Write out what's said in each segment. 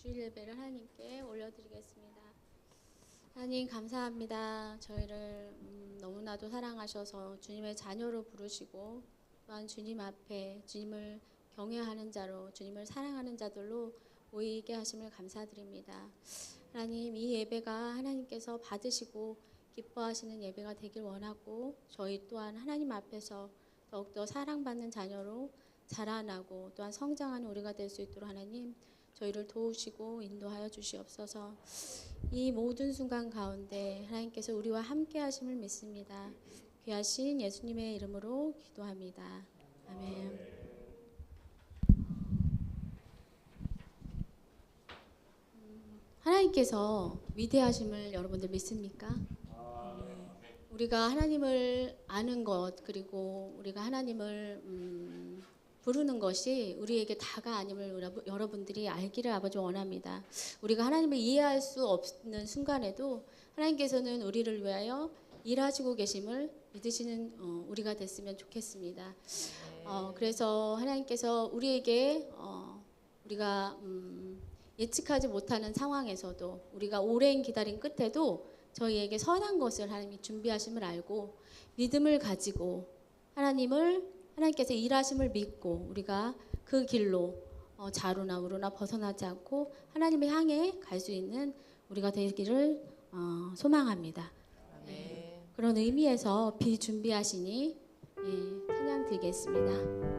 주일 예배를 하나님께 올려드리겠습니다. 하나님 감사합니다. 저희를 너무나도 사랑하셔서 주님의 자녀로 부르시고 또한 주님 앞에 주님을 경외하는 자로 주님을 사랑하는 자들로 모이게 하심을 감사드립니다. 하나님, 이 예배가 하나님께서 받으시고 기뻐하시는 예배가 되길 원하고 저희 또한 하나님 앞에서 더욱더 사랑받는 자녀로 자라나고 또한 성장하는 우리가 될 수 있도록 하나님 저희를 도우시고 인도하여 주시옵소서. 이 모든 순간 가운데 하나님께서 우리와 함께 하심을 믿습니다. 귀하신 예수님의 이름으로 기도합니다. 아멘. 하나님께서 위대하심을 여러분들 믿습니까? 우리가 하나님을 아는 것 그리고 우리가 하나님을 부르는 것이 우리에게 다가 아님을 여러분들이 알기를 아버지 원합니다. 우리가 하나님을 이해할 수 없는 순간에도 하나님께서는 우리를 위하여 일하시고 계심을 믿으시는 우리가 됐으면 좋겠습니다. 그래서 하나님께서 우리에게 우리가 예측하지 못하는 상황에서도 우리가 오랜 기다림 끝에도 저희에게 선한 것을 하나님이 준비하심을 알고 믿음을 가지고 하나님께서 일하심을 믿고 우리가 그 길로 좌로나 우로나 벗어나지 않고 하나님을 향해 갈 수 있는 우리가 되기를 소망합니다. 그런 의미에서 비준비하시니 찬양 드리겠습니다.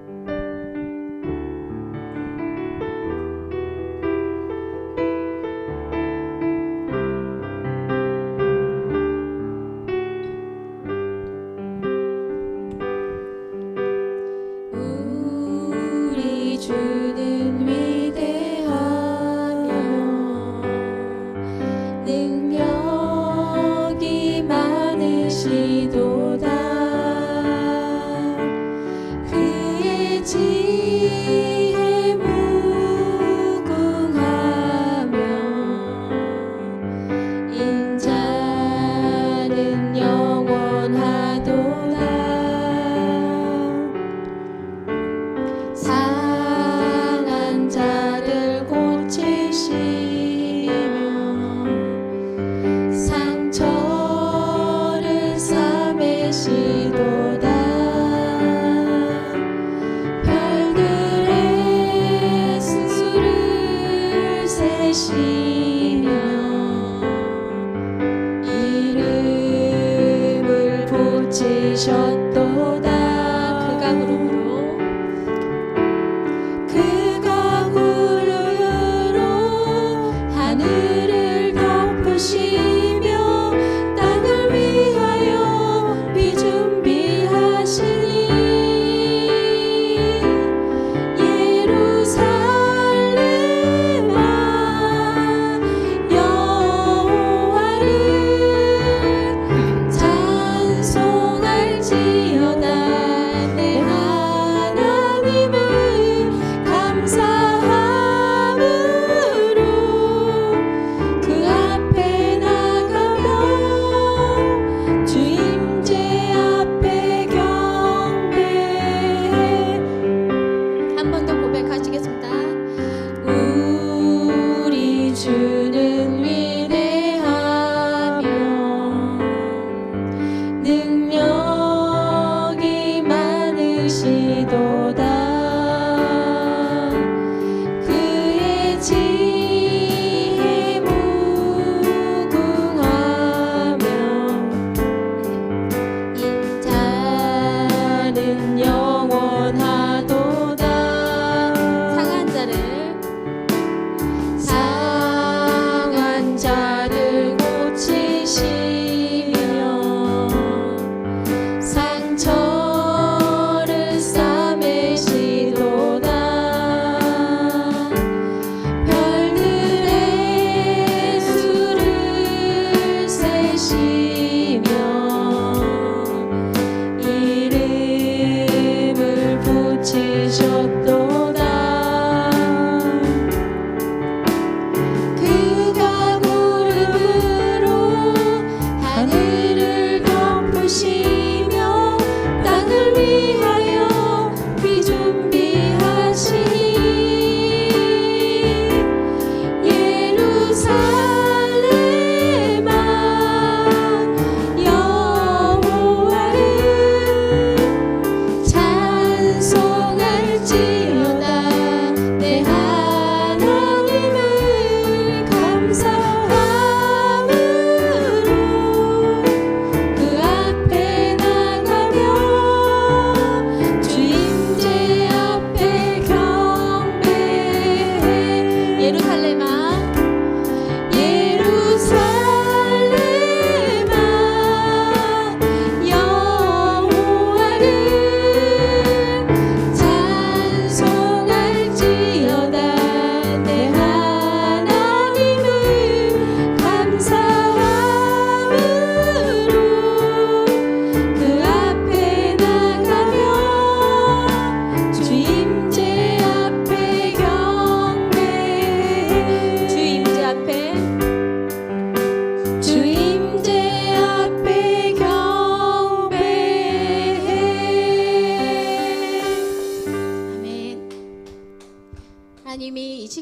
찬송할지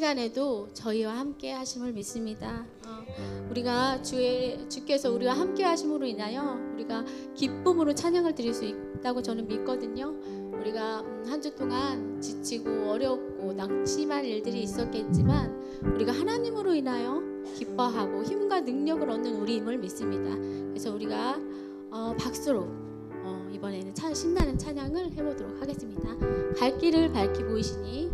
시간에도 저희와 함께 하심을 믿습니다. 우리가 주께서 우리와 함께 하심으로 인하여 우리가 기쁨으로 찬양을 드릴 수 있다고 저는 믿거든요. 우리가 한 주 동안 지치고 어렵고 낙심한 일들이 있었겠지만 우리가 하나님으로 인하여 기뻐하고 힘과 능력을 얻는 우리임을 믿습니다. 그래서 우리가 박수로 이번에는 신나는 찬양을 해보도록 하겠습니다. 갈 길을 밝히 보이시니.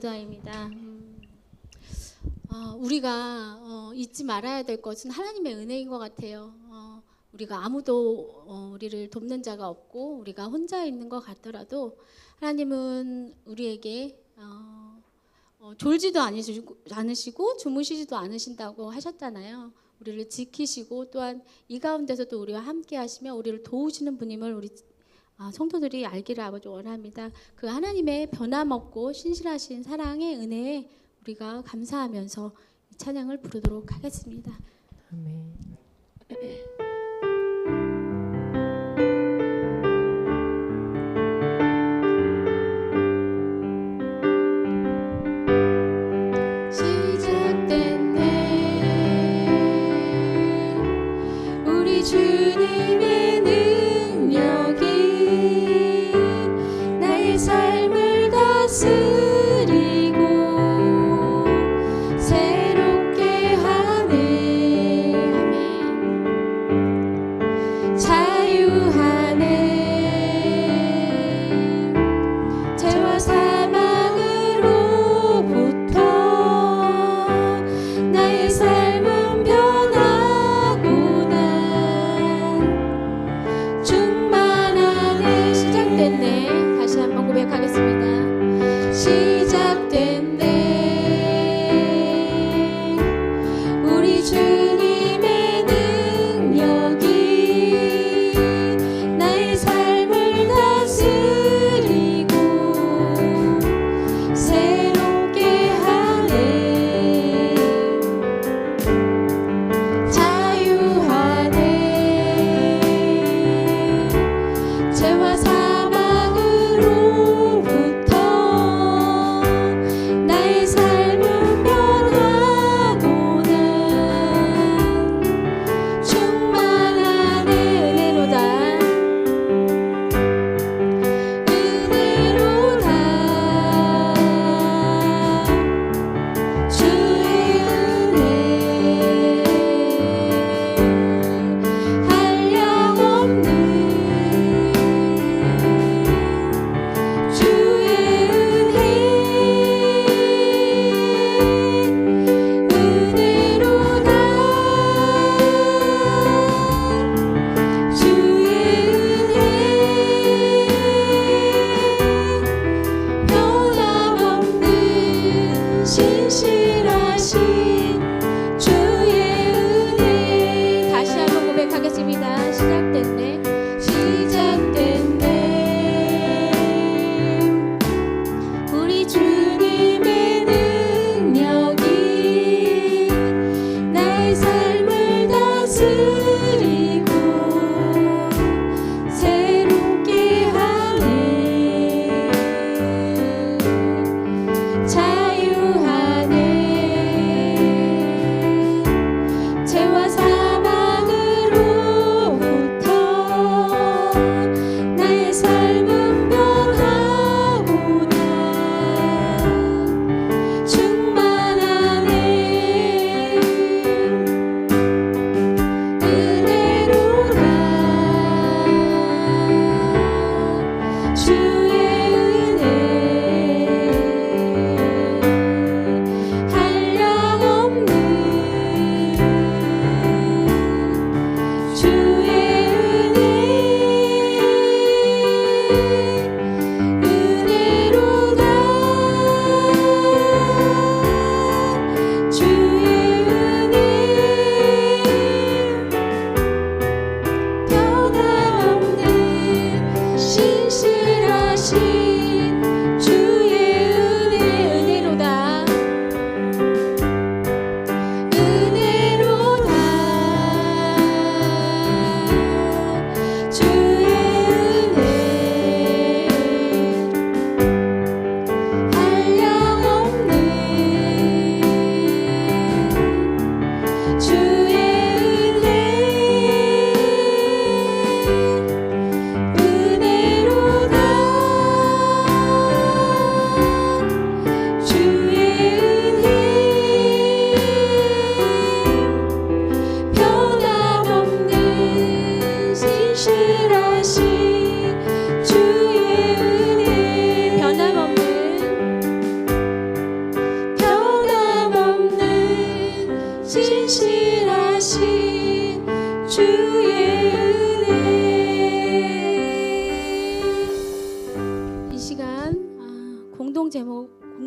기도입니다. 우리가 잊지 말아야 될 것은 하나님의 은혜인 것 같아요. 우리가 아무도 우리를 돕는 자가 없고 우리가 혼자 있는 것 같더라도 하나님은 우리에게 졸지도 않으시고 주무시지도 않으신다고 하셨잖아요. 우리를 지키시고 또한 이 가운데서도 우리와 함께 하시며 우리를 도우시는 분임을 우리 성도들이 알기를 아버지 원합니다. 그 하나님의 변함없고 신실하신 사랑의 은혜에 우리가 감사하면서 이 찬양을 부르도록 하겠습니다. 아멘. 주님의 능력이 나의 삶을 다스리고 새롭게 하네. 아멘. 자유하네. 죄와 사망으로부터 나의 삶은 변하구나. 충만하네. 시작됐네. 다시 한번 고백하겠습니다. 시작됐네. 우리 주님의 능력이 나의 삶을 다스리고 새롭게 하네. 자유하네. 죄와 사망으로부터 나의 삶은 변하구나. 충만하네. 은혜로다. 은혜로다. 주의 은혜 한량없는 주의 은혜 은혜로다. 주의 은혜 변함없는 신실하신 주의 은혜. 다시 한번 고백하겠습니다. 시작됐네. 시작됐네. 우리 주님의 능력이 나의 삶을 다스리고 새롭게 하네. 자유하네.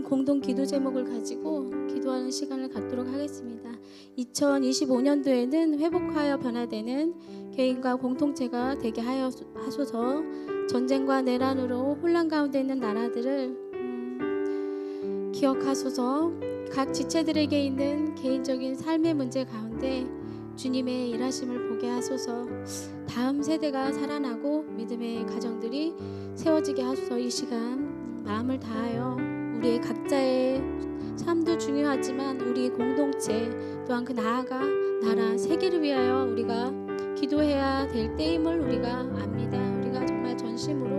공동 기도 제목을 가지고 기도하는 시간을 갖도록 하겠습니다. 2025년도에는 회복하여 변화되는 개인과 공동체가 되게 하소서. 전쟁과 내란으로 혼란 가운데 있는 나라들을 기억하소서. 각 지체들에게 있는 개인적인 삶의 문제 가운데 주님의 일하심을 보게 하소서. 다음 세대가 살아나고 믿음의 가정들이 세워지게 하소서. 이 시간 마음을 다하여 우리의 각자의 삶도 중요하지만 우리 공동체 또한 그 나아가 나라 세계를 위하여 우리가 기도해야 될 때임을 우리가 압니다. 우리가 정말 전심으로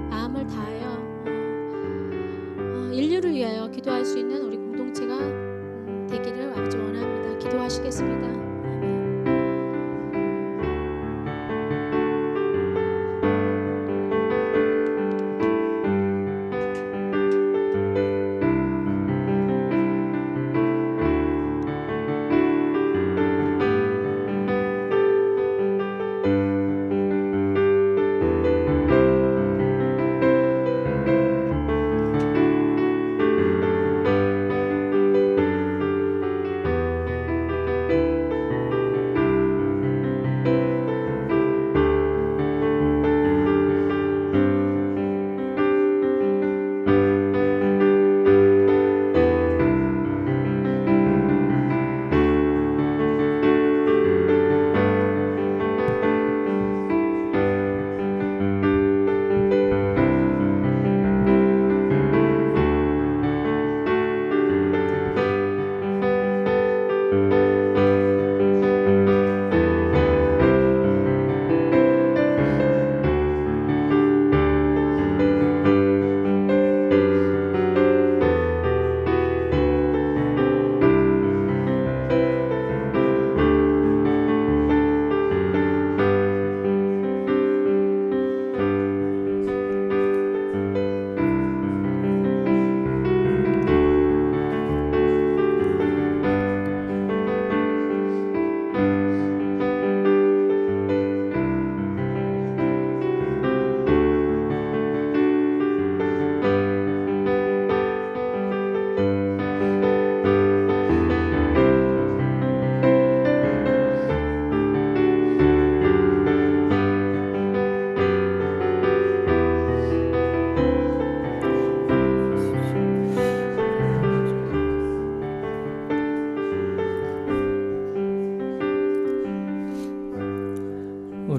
마음을 다하여 인류를 위하여 기도할 수 있는 우리 공동체가 되기를 아버지 원합니다. 기도하시겠습니다.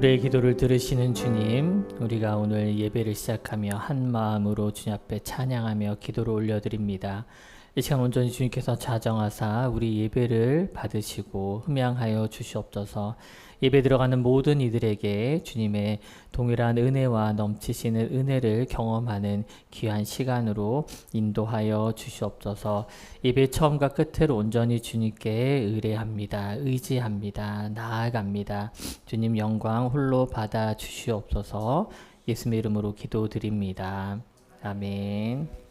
우리의 기도를 들으시는 주님, 우리가 오늘 예배를 시작하며 한 마음으로 주님 앞에 찬양하며 기도를 올려드립니다. 이 시간 온전히 주님께서 자정하사 우리 예배를 받으시고 흠양하여 주시옵소서. 예배 들어가는 모든 이들에게 주님의 동일한 은혜와 넘치시는 은혜를 경험하는 귀한 시간으로 인도하여 주시옵소서. 예배 처음과 끝을 온전히 주님께 의뢰합니다. 의지합니다. 나아갑니다. 주님 영광 홀로 받아 주시옵소서. 예수님의 이름으로 기도드립니다. 아멘.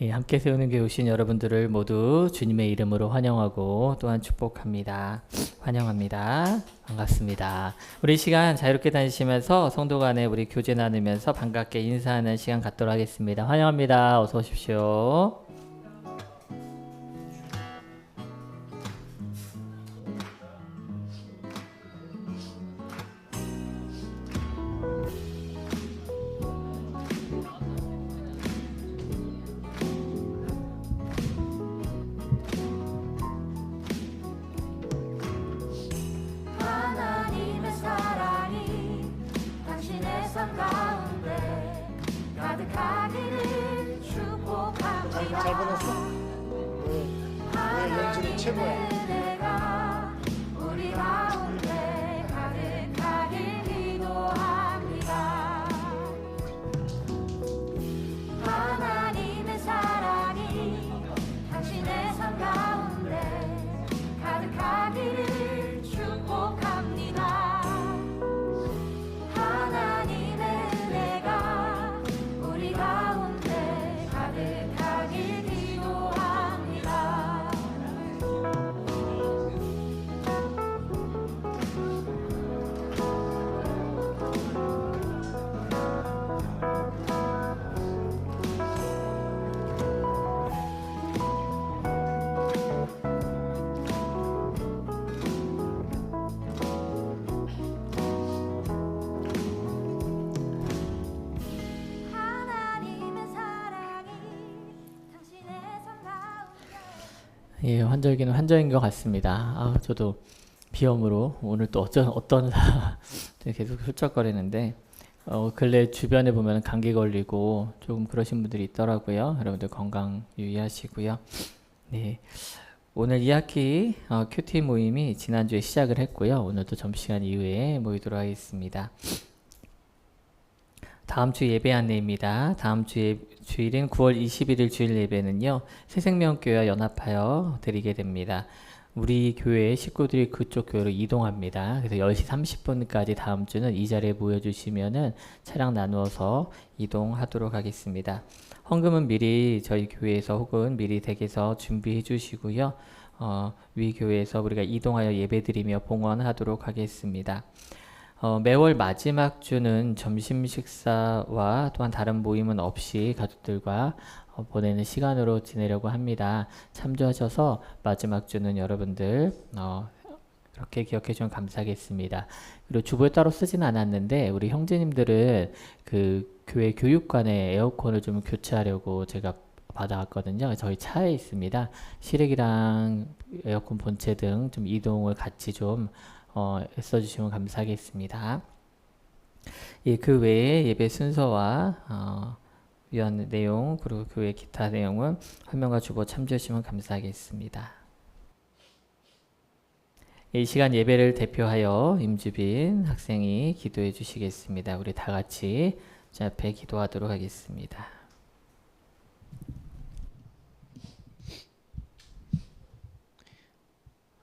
함께 세우는 교회 오신 여러분들을 모두 주님의 이름으로 환영하고 또한 축복합니다. 환영합니다. 반갑습니다. 우리 시간 자유롭게 다니시면서 성도 간에 우리 교제 나누면서 반갑게 인사하는 시간 갖도록 하겠습니다. 환영합니다. 어서 오십시오. 잘 보냈어? 연준이 최고야. 우리 가운데 가득하게 기도합니다. 하나님의 사랑이 당신의 삶 가운데 가득하기를 축복합니다. 하나님의 은혜가 우리 가운데 가득하길 기도합니다. 예, 환절기는 환절인 것 같습니다. 저도 비염으로 오늘 또 어떤 계속 훌쩍거리는데 근래 주변에 보면 감기 걸리고 조금 그러신 분들이 있더라고요. 여러분들 건강 유의하시고요. 네, 오늘 2학기 큐티 모임이 지난주에 시작을 했고요. 오늘도 점심시간 이후에 모이도록 하겠습니다. 다음 주 예배 안내입니다. 다음 주 주일인 9월 21일 주일 예배는요. 새생명교회와 연합하여 드리게 됩니다. 우리 교회 식구들이 그쪽 교회로 이동합니다. 그래서 10시 30분까지 다음 주는 이 자리에 모여주시면은 차량 나누어서 이동하도록 하겠습니다. 헌금은 미리 저희 교회에서 혹은 미리 댁에서 준비해 주시고요. 위 교회에서 우리가 이동하여 예배드리며 봉헌하도록 하겠습니다. 매월 마지막 주는 점심 식사와 또한 다른 모임은 없이 가족들과 보내는 시간으로 지내려고 합니다. 참조하셔서 마지막 주는 여러분들 그렇게 기억해 주시면 감사하겠습니다. 그리고 주보에 따로 쓰진 않았는데 우리 형제님들은 그 교회 교육관에 에어컨을 좀 교체하려고 제가 받아왔거든요. 저희 차에 있습니다. 실외기랑 에어컨 본체 등 좀 이동을 같이 좀 애써주시면 감사하겠습니다. 예, 그 외에 예배 순서와 위한 내용 그리고 교회 기타 내용은 화면과 주보 참조하시면 감사하겠습니다. 이 시간 예배를 대표하여 임주빈 학생이 기도해 주시겠습니다. 우리 다 같이 주 앞에 기도하도록 하겠습니다.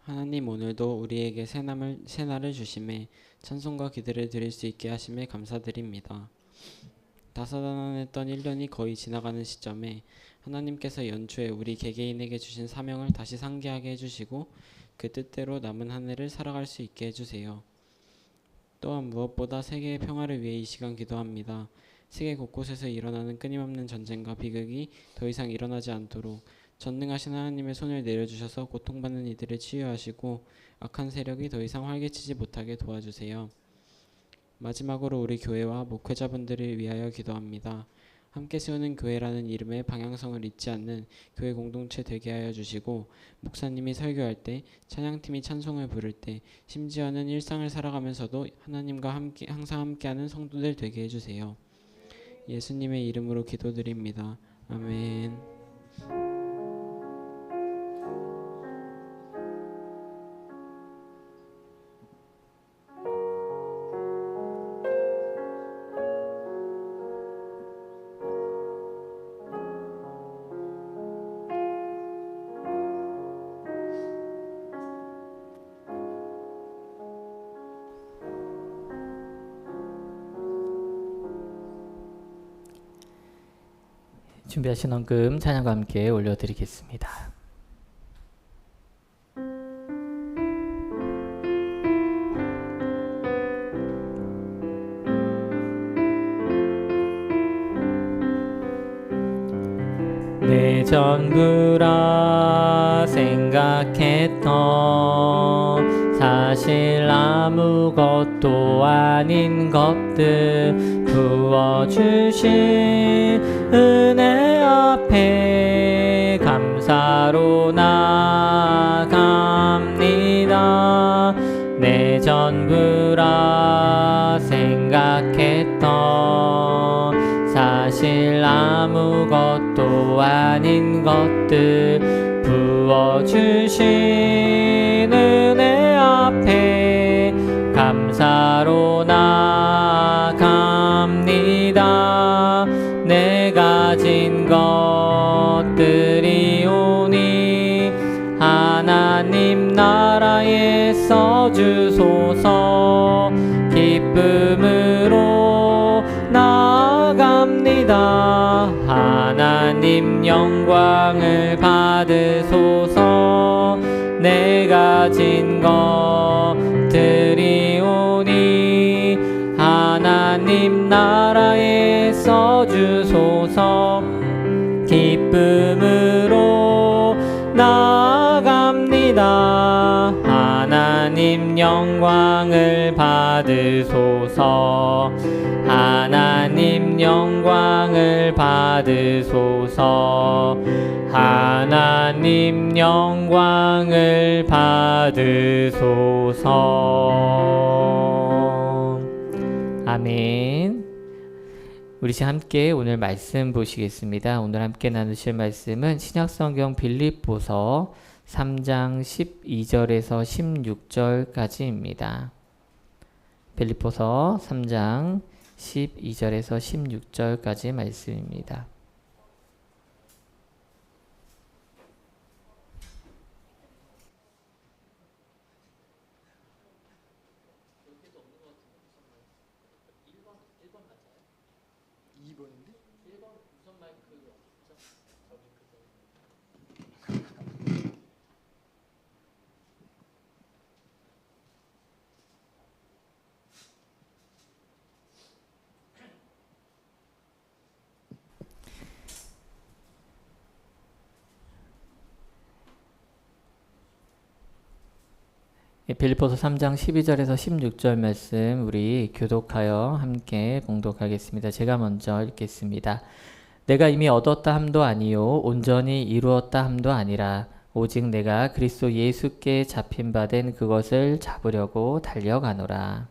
하나님, 오늘도 우리에게 새날을 주심에 찬송과 기도를 드릴 수 있게 하심에 감사드립니다. 다사다난했던 1년이 거의 지나가는 시점에 하나님께서 연초에 우리 개개인에게 주신 사명을 다시 상기하게 해주시고 그 뜻대로 남은 한 해를 살아갈 수 있게 해주세요. 또한 무엇보다 세계의 평화를 위해 이 시간 기도합니다. 세계 곳곳에서 일어나는 끊임없는 전쟁과 비극이 더 이상 일어나지 않도록 전능하신 하나님의 손을 내려주셔서 고통받는 이들을 치유하시고 악한 세력이 더 이상 활개치지 못하게 도와주세요. 마지막으로 우리 교회와 목회자분들을 위하여 기도합니다. 함께 세우는 교회라는 이름의 방향성을 잊지 않는 교회 공동체 되게 하여 주시고 목사님이 설교할 때, 찬양팀이 찬송을 부를 때, 심지어는 일상을 살아가면서도 하나님과 항상 함께하는 성도들 되게 해주세요. 예수님의 이름으로 기도드립니다. 아멘. 준비하신 헌금 찬양과 함께 올려드리겠습니다. 내 전부라 생각했던 사실 아무것도 아닌 것들 부어주신 은혜 앞에 감사로 나아갑니다. 내 전부라 생각했던 사실 아무것도 아닌 것들 부어주신 은혜 앞에 감사로 나아갑니다. 내 가진 것들이 오니 하나님 나라에 써주소서. 기쁨으로 나아갑니다. 하나님 영광을 받으소서. 내 가진 것들이 오니 하나님 나라에 써주소서. 기쁨으로 나아갑니다. 하나님 영광을 받으소서. 하나님 영광을 받으소서. 하나님 하나님 영광을 받으소서. 아멘. 우리 지금 함께 오늘 말씀 보시겠습니다. 오늘 함께 나누실 말씀은 신약성경 빌립보서 3장 12절에서 16절까지입니다. 빌립보서 3장 12절에서 16절까지 말씀입니다. 빌립보서 3장 12절에서 16절 말씀 우리 교독하여 함께 봉독하겠습니다. 제가 먼저 읽겠습니다. 내가 이미 얻었다 함도 아니요 온전히 이루었다 함도 아니라 오직 내가 그리스도 예수께 잡힌 바 된 그것을 잡으려고 달려가노라.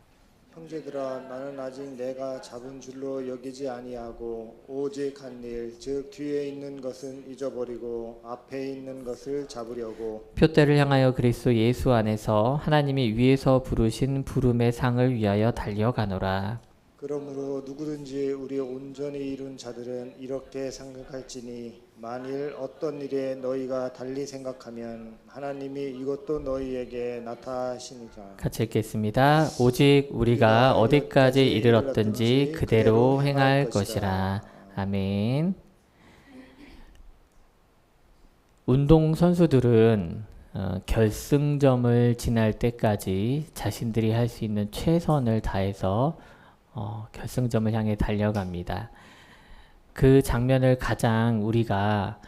형제들아, 나는 아직 내가 잡은 줄로 여기지 아니하고 오직 한 일, 즉 뒤에 있는 것은 잊어버리고 앞에 있는 것을 잡으려고 표대를 향하여 그리스도 예수 안에서 하나님이 위에서 부르신 부름의 상을 위하여 달려가노라. 그러므로 누구든지 우리 온전히 이룬 자들은 이렇게 생각할지니 만일 어떤 일에 너희가 달리 생각하면 하나님이 이것도 너희에게 나타하시니라. 같이 읽겠습니다. 오직 우리가 어디까지 이르렀든지 그대로 행할 것이라. 아멘. 운동 선수들은 결승점을 지날 때까지 자신들이 할 수 있는 최선을 다해서 결승점을 향해 달려갑니다. 그 장면을 가장 우리가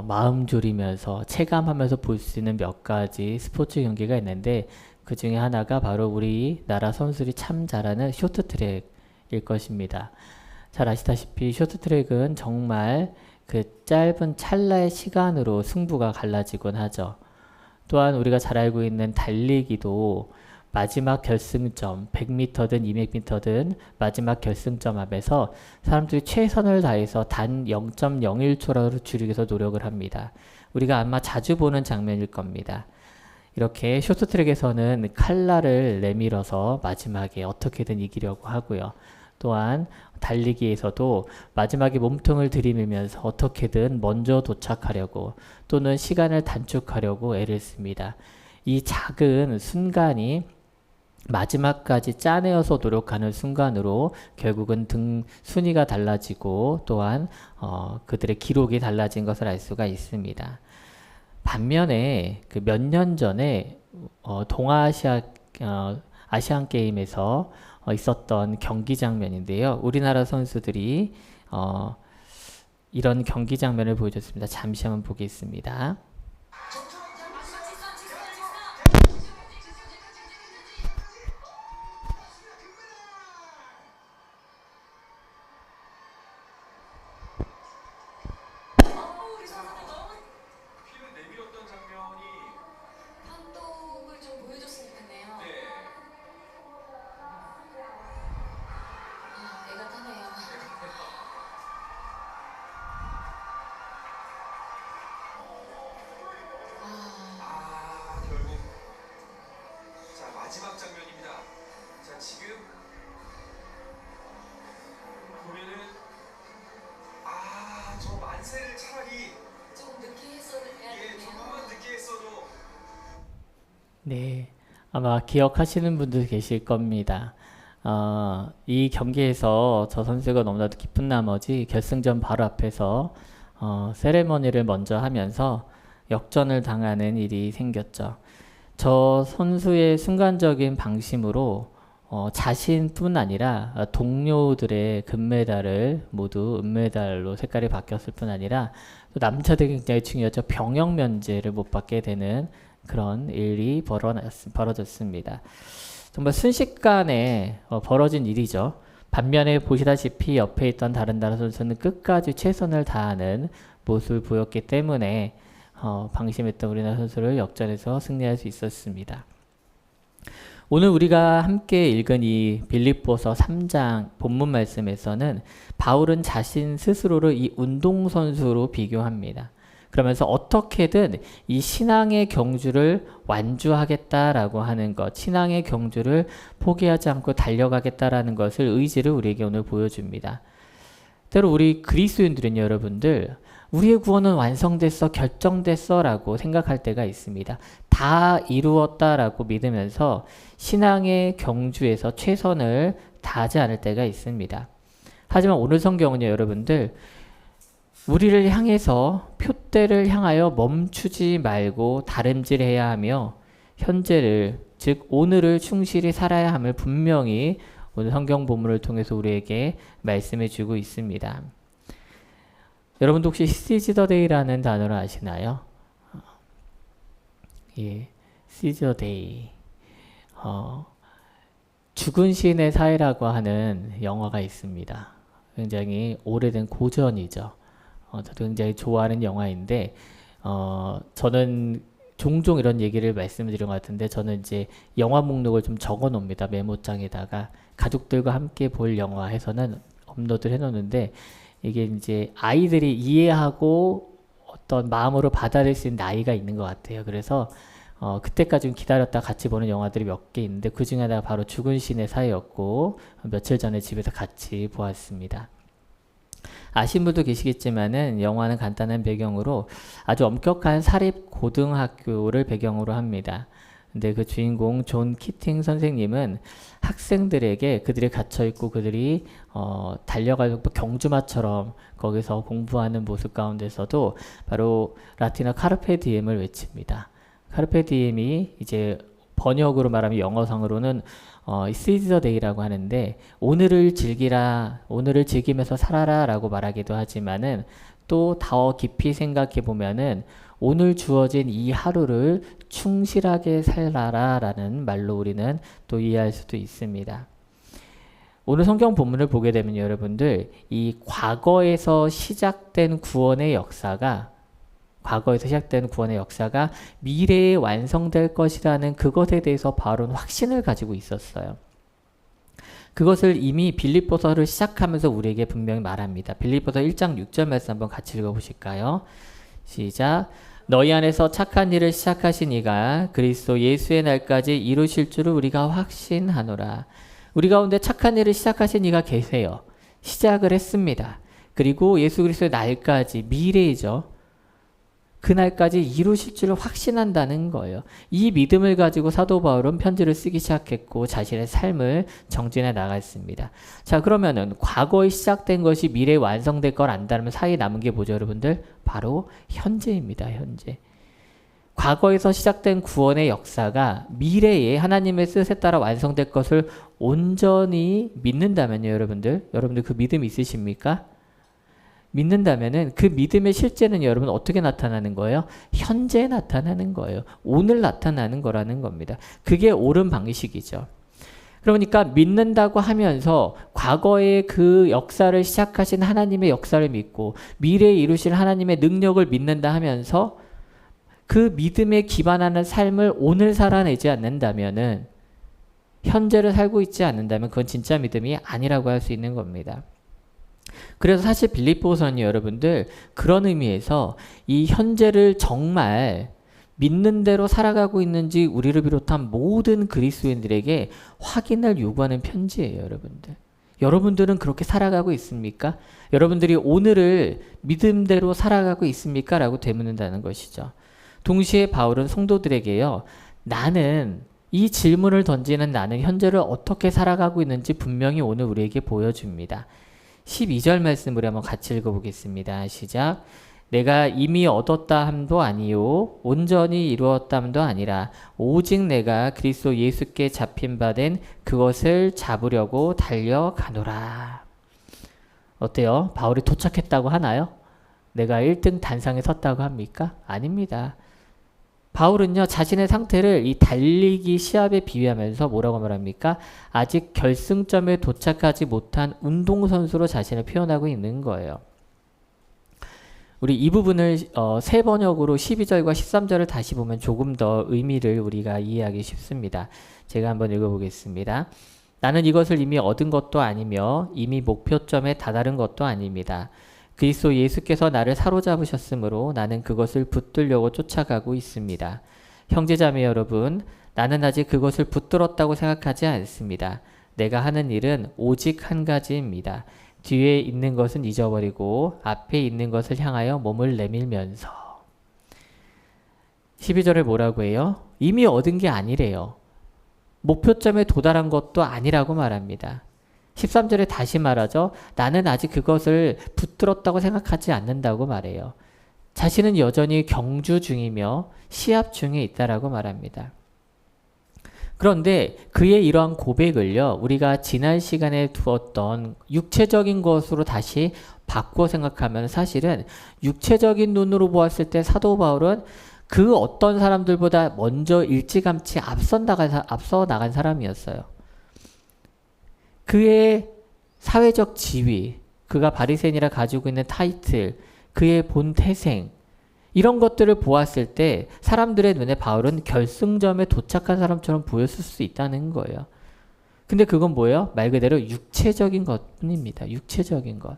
마음 졸이면서 체감하면서 볼 수 있는 몇 가지 스포츠 경기가 있는데 그 중에 하나가 바로 우리나라 선수들이 참 잘하는 쇼트트랙일 것입니다. 잘 아시다시피 쇼트트랙은 정말 그 짧은 찰나의 시간으로 승부가 갈라지곤 하죠. 또한 우리가 잘 알고 있는 달리기도 마지막 결승점 100m든 200m든 마지막 결승점 앞에서 사람들이 최선을 다해서 단 0.01초라도 줄이기 위해서 노력을 합니다. 우리가 아마 자주 보는 장면일 겁니다. 이렇게 쇼트트랙에서는 칼날을 내밀어서 마지막에 어떻게든 이기려고 하고요. 또한 달리기에서도 마지막에 몸통을 들이밀면서 어떻게든 먼저 도착하려고 또는 시간을 단축하려고 애를 씁니다. 이 작은 순간이 마지막까지 짜내어서 노력하는 순간으로 결국은 등 순위가 달라지고 또한 그들의 기록이 달라진 것을 알 수가 있습니다. 반면에 그 몇 년 전에 동아시아 아시안 게임에서 있었던 경기 장면인데요. 우리나라 선수들이 이런 경기 장면을 보여줬습니다. 잠시 한번 보겠습니다. 마지막 장면입니다. 자, 지금 보면은 저 만세를 차라리 조금 늦게 했어도 조금만 늦게 했어도 네, 아마 기억하시는 분들 계실 겁니다. 이 경기에서 저 선수가 너무나도 기쁜 나머지 결승전 바로 앞에서 세레머니를 먼저 하면서 역전을 당하는 일이 생겼죠. 저 선수의 순간적인 방심으로 자신뿐 아니라 동료들의 금메달을 모두 은메달로 색깔이 바뀌었을 뿐 아니라 또 남자들 굉장히 중요했죠. 병역 면제를 못 받게 되는 그런 일이 벌어졌습니다. 정말 순식간에 벌어진 일이죠. 반면에 보시다시피 옆에 있던 다른 나라 선수는 끝까지 최선을 다하는 모습을 보였기 때문에 방심했던 우리나라 선수를 역전해서 승리할 수 있었습니다. 오늘 우리가 함께 읽은 이 빌립보서 3장 본문 말씀에서는 바울은 자신 스스로를 이 운동선수로 비교합니다. 그러면서 어떻게든 이 신앙의 경주를 완주하겠다라고 하는 것, 신앙의 경주를 포기하지 않고 달려가겠다라는 것을 의지를 우리에게 오늘 보여줍니다. 때로 우리 그리스도인들은 여러분들 우리의 구원은 완성됐어, 결정됐어 라고 생각할 때가 있습니다. 다 이루었다라고 믿으면서 신앙의 경주에서 최선을 다하지 않을 때가 있습니다. 하지만 오늘 성경은요, 여러분들 우리를 향해서 표대를 향하여 멈추지 말고 다름질해야 하며 현재를, 즉 오늘을 충실히 살아야 함을 분명히 오늘 성경 본문을 통해서 우리에게 말씀해 주고 있습니다. 여러분도 혹시 Seize the Day라는 단어를 아시나요? 예, Seize the Day. 죽은 시인의 사회라고 하는 영화가 있습니다. 굉장히 오래된 고전이죠. 저도 굉장히 좋아하는 영화인데, 저는 종종 이런 얘기를 말씀드린 것 같은데, 저는 이제 영화 목록을 좀 적어 놓습니다. 메모장에다가. 가족들과 함께 볼 영화 해서는 업로드를 해 놓는데, 이게 이제 아이들이 이해하고 어떤 마음으로 받아들일 수 있는 나이가 있는 것 같아요. 그래서 그때까지 좀 기다렸다 같이 보는 영화들이 몇 개 있는데 그 중에 하나가 바로 죽은 시인의 사회였고 며칠 전에 집에서 같이 보았습니다. 아신 분도 계시겠지만은 영화는 간단한 배경으로 아주 엄격한 사립 고등학교를 배경으로 합니다. 근데 그 주인공 존 키팅 선생님은 학생들에게 그들이 갇혀있고 그들이 달려가고 경주마처럼 거기서 공부하는 모습 가운데서도 바로 라틴어 카르페 디엠을 외칩니다. 카르페 디엠이 이제 번역으로 말하면 영어상으로는 Seize the Day라고 하는데 오늘을 즐기라, 오늘을 즐기면서 살아라 라고 말하기도 하지만은 또 더 깊이 생각해 보면은 오늘 주어진 이 하루를 충실하게 살아라 라는 말로 우리는 또 이해할 수도 있습니다. 오늘 성경 본문을 보게 되면 여러분들 이 과거에서 시작된 구원의 역사가 미래에 완성될 것이라는 그것에 대해서 바울은 확신을 가지고 있었어요. 그것을 이미 빌립보서를 시작하면서 우리에게 분명히 말합니다. 빌립보서 1장 6절 말씀 한번 같이 읽어보실까요? 시작. 너희 안에서 착한 일을 시작하신 이가 그리스도 예수의 날까지 이루실 줄을 우리가 확신하노라. 우리 가운데 착한 일을 시작하신 이가 계세요. 시작을 했습니다. 그리고 예수 그리스도의 날까지, 미래이죠. 그날까지 이루실 줄을 확신한다는 거예요. 이 믿음을 가지고 사도 바울은 편지를 쓰기 시작했고 자신의 삶을 정진해 나갔습니다. 자, 그러면은 과거에 시작된 것이 미래에 완성될 걸 안다면 사이에 남은 게 뭐죠, 여러분들? 바로 현재입니다. 현재. 과거에서 시작된 구원의 역사가 미래에 하나님의 뜻에 따라 완성될 것을 온전히 믿는다면요, 여러분들 그 믿음이 있으십니까? 믿는다면은 그 믿음의 실제는 여러분 어떻게 나타나는 거예요? 현재 나타나는 거예요. 오늘 나타나는 거라는 겁니다. 그게 옳은 방식이죠. 그러니까 믿는다고 하면서 과거의 그 역사를 시작하신 하나님의 역사를 믿고 미래에 이루실 하나님의 능력을 믿는다 하면서 그 믿음에 기반하는 삶을 오늘 살아내지 않는다면은 현재를 살고 있지 않는다면 그건 진짜 믿음이 아니라고 할 수 있는 겁니다. 그래서 사실 빌립보서는 여러분들 그런 의미에서 이 현재를 정말 믿는 대로 살아가고 있는지 우리를 비롯한 모든 그리스도인들에게 확인을 요구하는 편지예요, 여러분들. 여러분들은 그렇게 살아가고 있습니까? 여러분들이 오늘을 믿음대로 살아가고 있습니까? 라고 되묻는다는 것이죠. 동시에 바울은 성도들에게요, 나는 이 질문을 던지는 나는 현재를 어떻게 살아가고 있는지 분명히 오늘 우리에게 보여줍니다. 12절 말씀을 한번 같이 읽어보겠습니다. 시작. 내가 이미 얻었다 함도 아니요 온전히 이루었다 함도 아니라 오직 내가 그리스도 예수께 잡힌 바 된 그것을 잡으려고 달려가노라. 어때요? 바울이 도착했다고 하나요? 내가 1등 단상에 섰다고 합니까? 아닙니다. 바울은요, 자신의 상태를 이 달리기 시합에 비유하면서 뭐라고 말합니까? 아직 결승점에 도착하지 못한 운동선수로 자신을 표현하고 있는 거예요. 우리 이 부분을 새 번역으로 12절과 13절을 다시 보면 조금 더 의미를 우리가 이해하기 쉽습니다. 제가 한번 읽어보겠습니다. 나는 이것을 이미 얻은 것도 아니며 이미 목표점에 다다른 것도 아닙니다. 그리스도 예수께서 나를 사로잡으셨으므로 나는 그것을 붙들려고 쫓아가고 있습니다. 형제자매 여러분, 나는 아직 그것을 붙들었다고 생각하지 않습니다. 내가 하는 일은 오직 한 가지입니다. 뒤에 있는 것은 잊어버리고 앞에 있는 것을 향하여 몸을 내밀면서. 12절에 뭐라고 해요? 이미 얻은 게 아니래요. 목표점에 도달한 것도 아니라고 말합니다. 13절에 다시 말하죠. 나는 아직 그것을 붙들었다고 생각하지 않는다고 말해요. 자신은 여전히 경주 중이며 시합 중에 있다라고 말합니다. 그런데 그의 이러한 고백을요, 우리가 지난 시간에 두었던 육체적인 것으로 다시 바꾸어 생각하면 사실은 육체적인 눈으로 보았을 때 사도 바울은 그 어떤 사람들보다 먼저 일찌감치 앞서 나간 사람이었어요. 그의 사회적 지위, 그가 바리새인이라 가지고 있는 타이틀, 그의 본 태생, 이런 것들을 보았을 때 사람들의 눈에 바울은 결승점에 도착한 사람처럼 보였을 수 있다는 거예요. 근데 그건 뭐예요? 말 그대로 육체적인 것뿐입니다. 육체적인 것.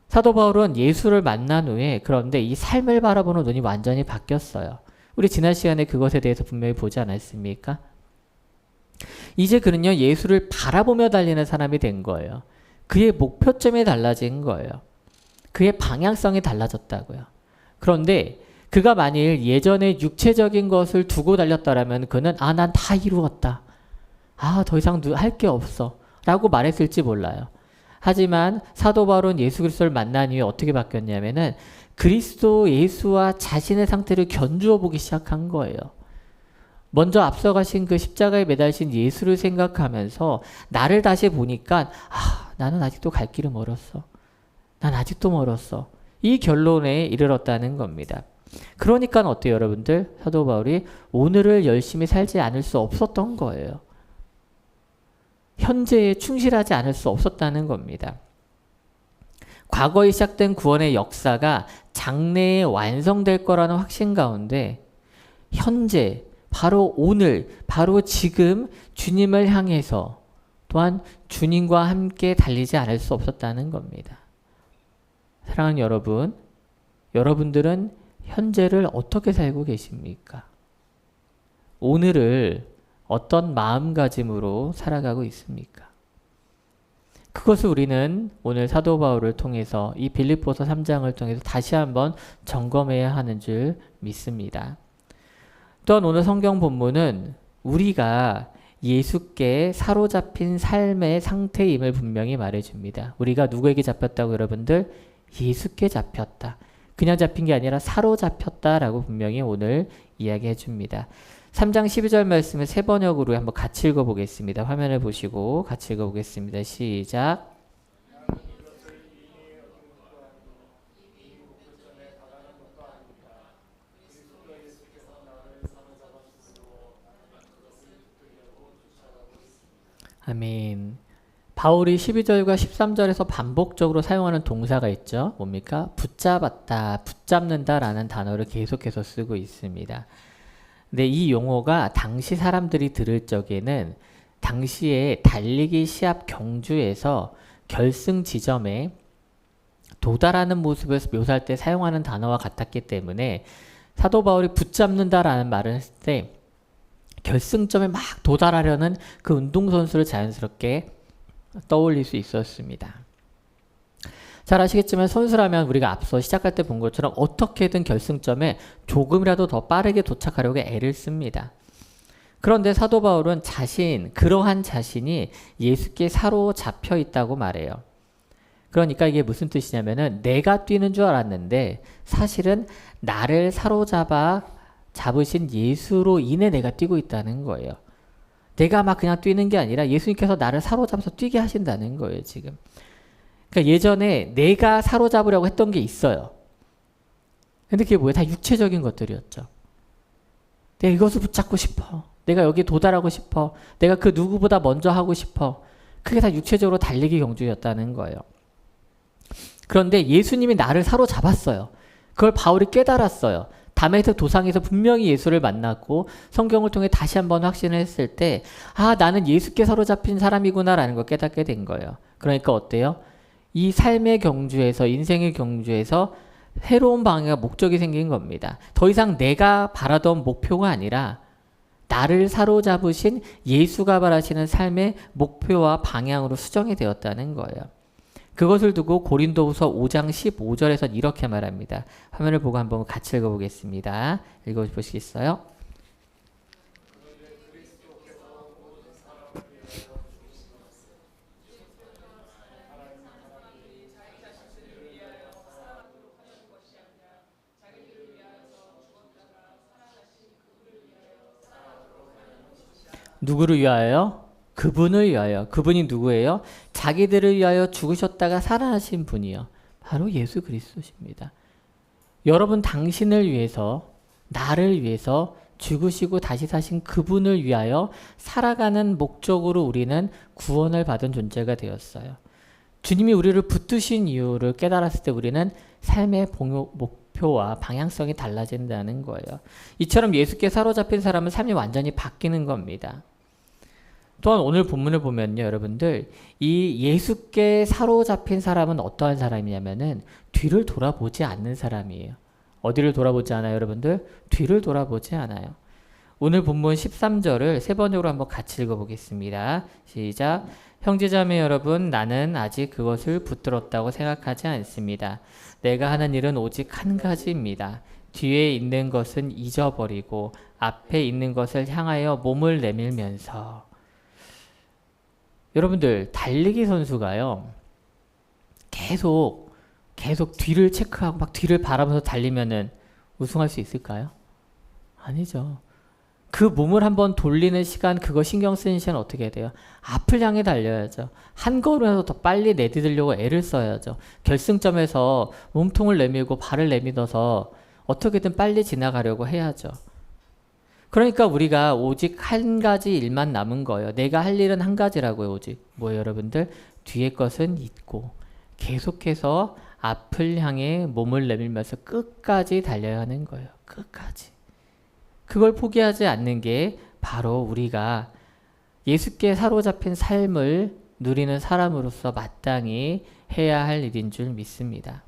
사도 바울은 예수를 만난 후에 그런데 이 삶을 바라보는 눈이 완전히 바뀌었어요. 우리 지난 시간에 그것에 대해서 분명히 보지 않았습니까? 이제 그는요, 예수를 바라보며 달리는 사람이 된 거예요. 그의 목표점이 달라진 거예요. 그의 방향성이 달라졌다고요. 그런데 그가 만일 예전에 육체적인 것을 두고 달렸다라면 그는 난 다 이루었다. 더 이상 할 게 없어. 라고 말했을지 몰라요. 하지만 사도 바울은 예수 그리스도를 만난 이후에 어떻게 바뀌었냐면은 그리스도 예수와 자신의 상태를 견주어 보기 시작한 거예요. 먼저 앞서가신 그 십자가에 매달신 예수를 생각하면서 나를 다시 보니까 나는 아직도 갈 길은 멀었어. 난 아직도 멀었어. 이 결론에 이르렀다는 겁니다. 그러니까 어때요, 여러분들? 사도 바울이 오늘을 열심히 살지 않을 수 없었던 거예요. 현재에 충실하지 않을 수 없었다는 겁니다. 과거에 시작된 구원의 역사가 장래에 완성될 거라는 확신 가운데 현재, 바로 오늘, 바로 지금 주님을 향해서 또한 주님과 함께 달리지 않을 수 없었다는 겁니다. 사랑하는 여러분, 여러분들은 현재를 어떻게 살고 계십니까? 오늘을 어떤 마음가짐으로 살아가고 있습니까? 그것을 우리는 오늘 사도 바울을 통해서 이 빌립보서 3장을 통해서 다시 한번 점검해야 하는 줄 믿습니다. 또한 오늘 성경 본문은 우리가 예수께 사로잡힌 삶의 상태임을 분명히 말해줍니다. 우리가 누구에게 잡혔다고 여러분들? 예수께 잡혔다. 그냥 잡힌 게 아니라 사로잡혔다라고 분명히 오늘 이야기해 줍니다. 3장 12절 말씀을 세 번역으로 한번 같이 읽어보겠습니다. 화면을 보시고 같이 읽어보겠습니다. 시작. 아멘. 바울이 12절과 13절에서 반복적으로 사용하는 동사가 있죠. 뭡니까? 붙잡았다, 붙잡는다 라는 단어를 계속해서 쓰고 있습니다. 근데 이 용어가 당시 사람들이 들을 적에는 당시에 달리기 시합 경주에서 결승 지점에 도달하는 모습을 묘사할 때 사용하는 단어와 같았기 때문에 사도 바울이 붙잡는다라는 말을 했을 때 결승점에 막 도달하려는 그 운동선수를 자연스럽게 떠올릴 수 있었습니다. 잘 아시겠지만 선수라면 우리가 앞서 시작할 때 본 것처럼 어떻게든 결승점에 조금이라도 더 빠르게 도착하려고 애를 씁니다. 그런데 사도 바울은 그러한 자신이 예수께 사로잡혀 있다고 말해요. 그러니까 이게 무슨 뜻이냐면은 내가 뛰는 줄 알았는데 사실은 나를 잡으신 예수로 인해 내가 뛰고 있다는 거예요. 내가 막 그냥 뛰는 게 아니라 예수님께서 나를 사로잡아서 뛰게 하신다는 거예요, 지금. 그러니까 예전에 내가 사로잡으려고 했던 게 있어요. 근데 그게 뭐예요? 다 육체적인 것들이었죠. 내가 이것을 붙잡고 싶어. 내가 여기 도달하고 싶어. 내가 그 누구보다 먼저 하고 싶어. 그게 다 육체적으로 달리기 경주였다는 거예요. 그런데 예수님이 나를 사로잡았어요. 그걸 바울이 깨달았어요. 다메섹 도상에서 분명히 예수를 만났고 성경을 통해 다시 한번 확신을 했을 때 나는 예수께 사로잡힌 사람이구나라는 걸 깨닫게 된 거예요. 그러니까 어때요? 이 삶의 경주에서 인생의 경주에서 새로운 방향과 목적이 생긴 겁니다. 더 이상 내가 바라던 목표가 아니라 나를 사로잡으신 예수가 바라시는 삶의 목표와 방향으로 수정이 되었다는 거예요. 그것을 두고 고린도후서 5장 15절에서 이렇게 말합니다. 화면을 보고 한번 같이 읽어보겠습니다. 읽어보시겠어요? 누구를 위하여? 그분을 위하여. 그분이 누구예요? 자기들을 위하여 죽으셨다가 살아나신 분이요. 바로 예수 그리스도십니다. 여러분 당신을 위해서, 나를 위해서 죽으시고 다시 사신 그분을 위하여 살아가는 목적으로 우리는 구원을 받은 존재가 되었어요. 주님이 우리를 붙드신 이유를 깨달았을 때 우리는 삶의 목표와 방향성이 달라진다는 거예요. 이처럼 예수께 사로잡힌 사람은 삶이 완전히 바뀌는 겁니다. 또한 오늘 본문을 보면요, 여러분들, 이 예수께 사로잡힌 사람은 어떠한 사람이냐면은 뒤를 돌아보지 않는 사람이에요. 어디를 돌아보지 않아요, 여러분들? 뒤를 돌아보지 않아요. 오늘 본문 13절을 세 번역으로 한번 같이 읽어보겠습니다. 시작. 형제자매 여러분, 나는 아직 그것을 붙들었다고 생각하지 않습니다. 내가 하는 일은 오직 한 가지입니다. 뒤에 있는 것은 잊어버리고 앞에 있는 것을 향하여 몸을 내밀면서. 여러분들 달리기 선수가요 계속 뒤를 체크하고 막 뒤를 바라보면서 달리면은 우승할 수 있을까요? 아니죠. 그 몸을 한번 돌리는 시간, 그거 신경 쓰는 시간 어떻게 해야 돼요? 앞을 향해 달려야죠. 한 걸음에서 더 빨리 내디디려고 애를 써야죠. 결승점에서 몸통을 내밀고 발을 내밀어서 어떻게든 빨리 지나가려고 해야죠. 그러니까 우리가 오직 한 가지 일만 남은 거예요. 내가 할 일은 한 가지라고요. 오직 뭐예요, 여러분들? 뒤에 것은 잊고 계속해서 앞을 향해 몸을 내밀면서 끝까지 달려야 하는 거예요. 끝까지. 그걸 포기하지 않는 게 바로 우리가 예수께 사로잡힌 삶을 누리는 사람으로서 마땅히 해야 할 일인 줄 믿습니다.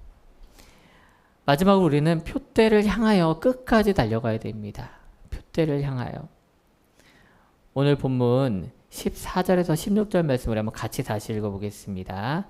마지막으로 우리는 표대를 향하여 끝까지 달려가야 됩니다. 표대를 향하여. 오늘 본문 14절에서 16절 말씀을 한번 같이 다시 읽어보겠습니다.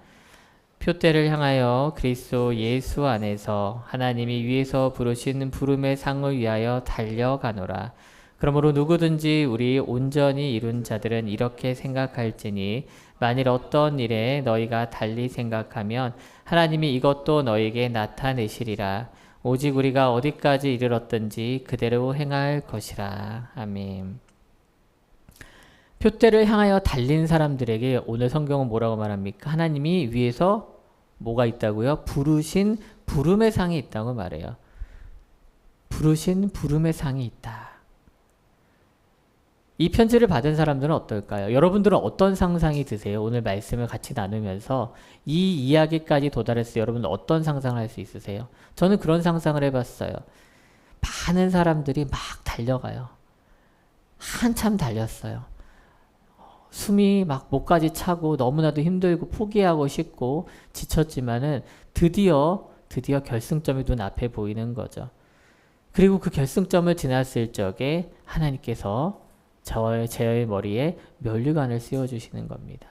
표대를 향하여 그리스도 예수 안에서 하나님이 위에서 부르신 부름의 상을 위하여 달려가노라. 그러므로 누구든지 우리 온전히 이룬 자들은 이렇게 생각할지니 만일 어떤 일에 너희가 달리 생각하면 하나님이 이것도 너희에게 나타내시리라. 오직 우리가 어디까지 이르렀든지 그대로 행할 것이라. 아멘. 표대를 향하여 달린 사람들에게 오늘 성경은 뭐라고 말합니까? 하나님이 위에서 뭐가 있다고요? 부르신 부름의 상이 있다고 말해요. 부르신 부름의 상이 있다. 이 편지를 받은 사람들은 어떨까요? 여러분들은 어떤 상상이 드세요? 오늘 말씀을 같이 나누면서 이 이야기까지 도달했을 때 여러분은 어떤 상상을 할 수 있으세요? 저는 그런 상상을 해봤어요. 많은 사람들이 막 달려가요. 한참 달렸어요. 숨이 막 목까지 차고 너무나도 힘들고 포기하고 싶고 지쳤지만은 드디어 결승점이 눈앞에 보이는 거죠. 그리고 그 결승점을 지났을 적에 하나님께서 제의 머리에 면류관을 씌워주시는 겁니다.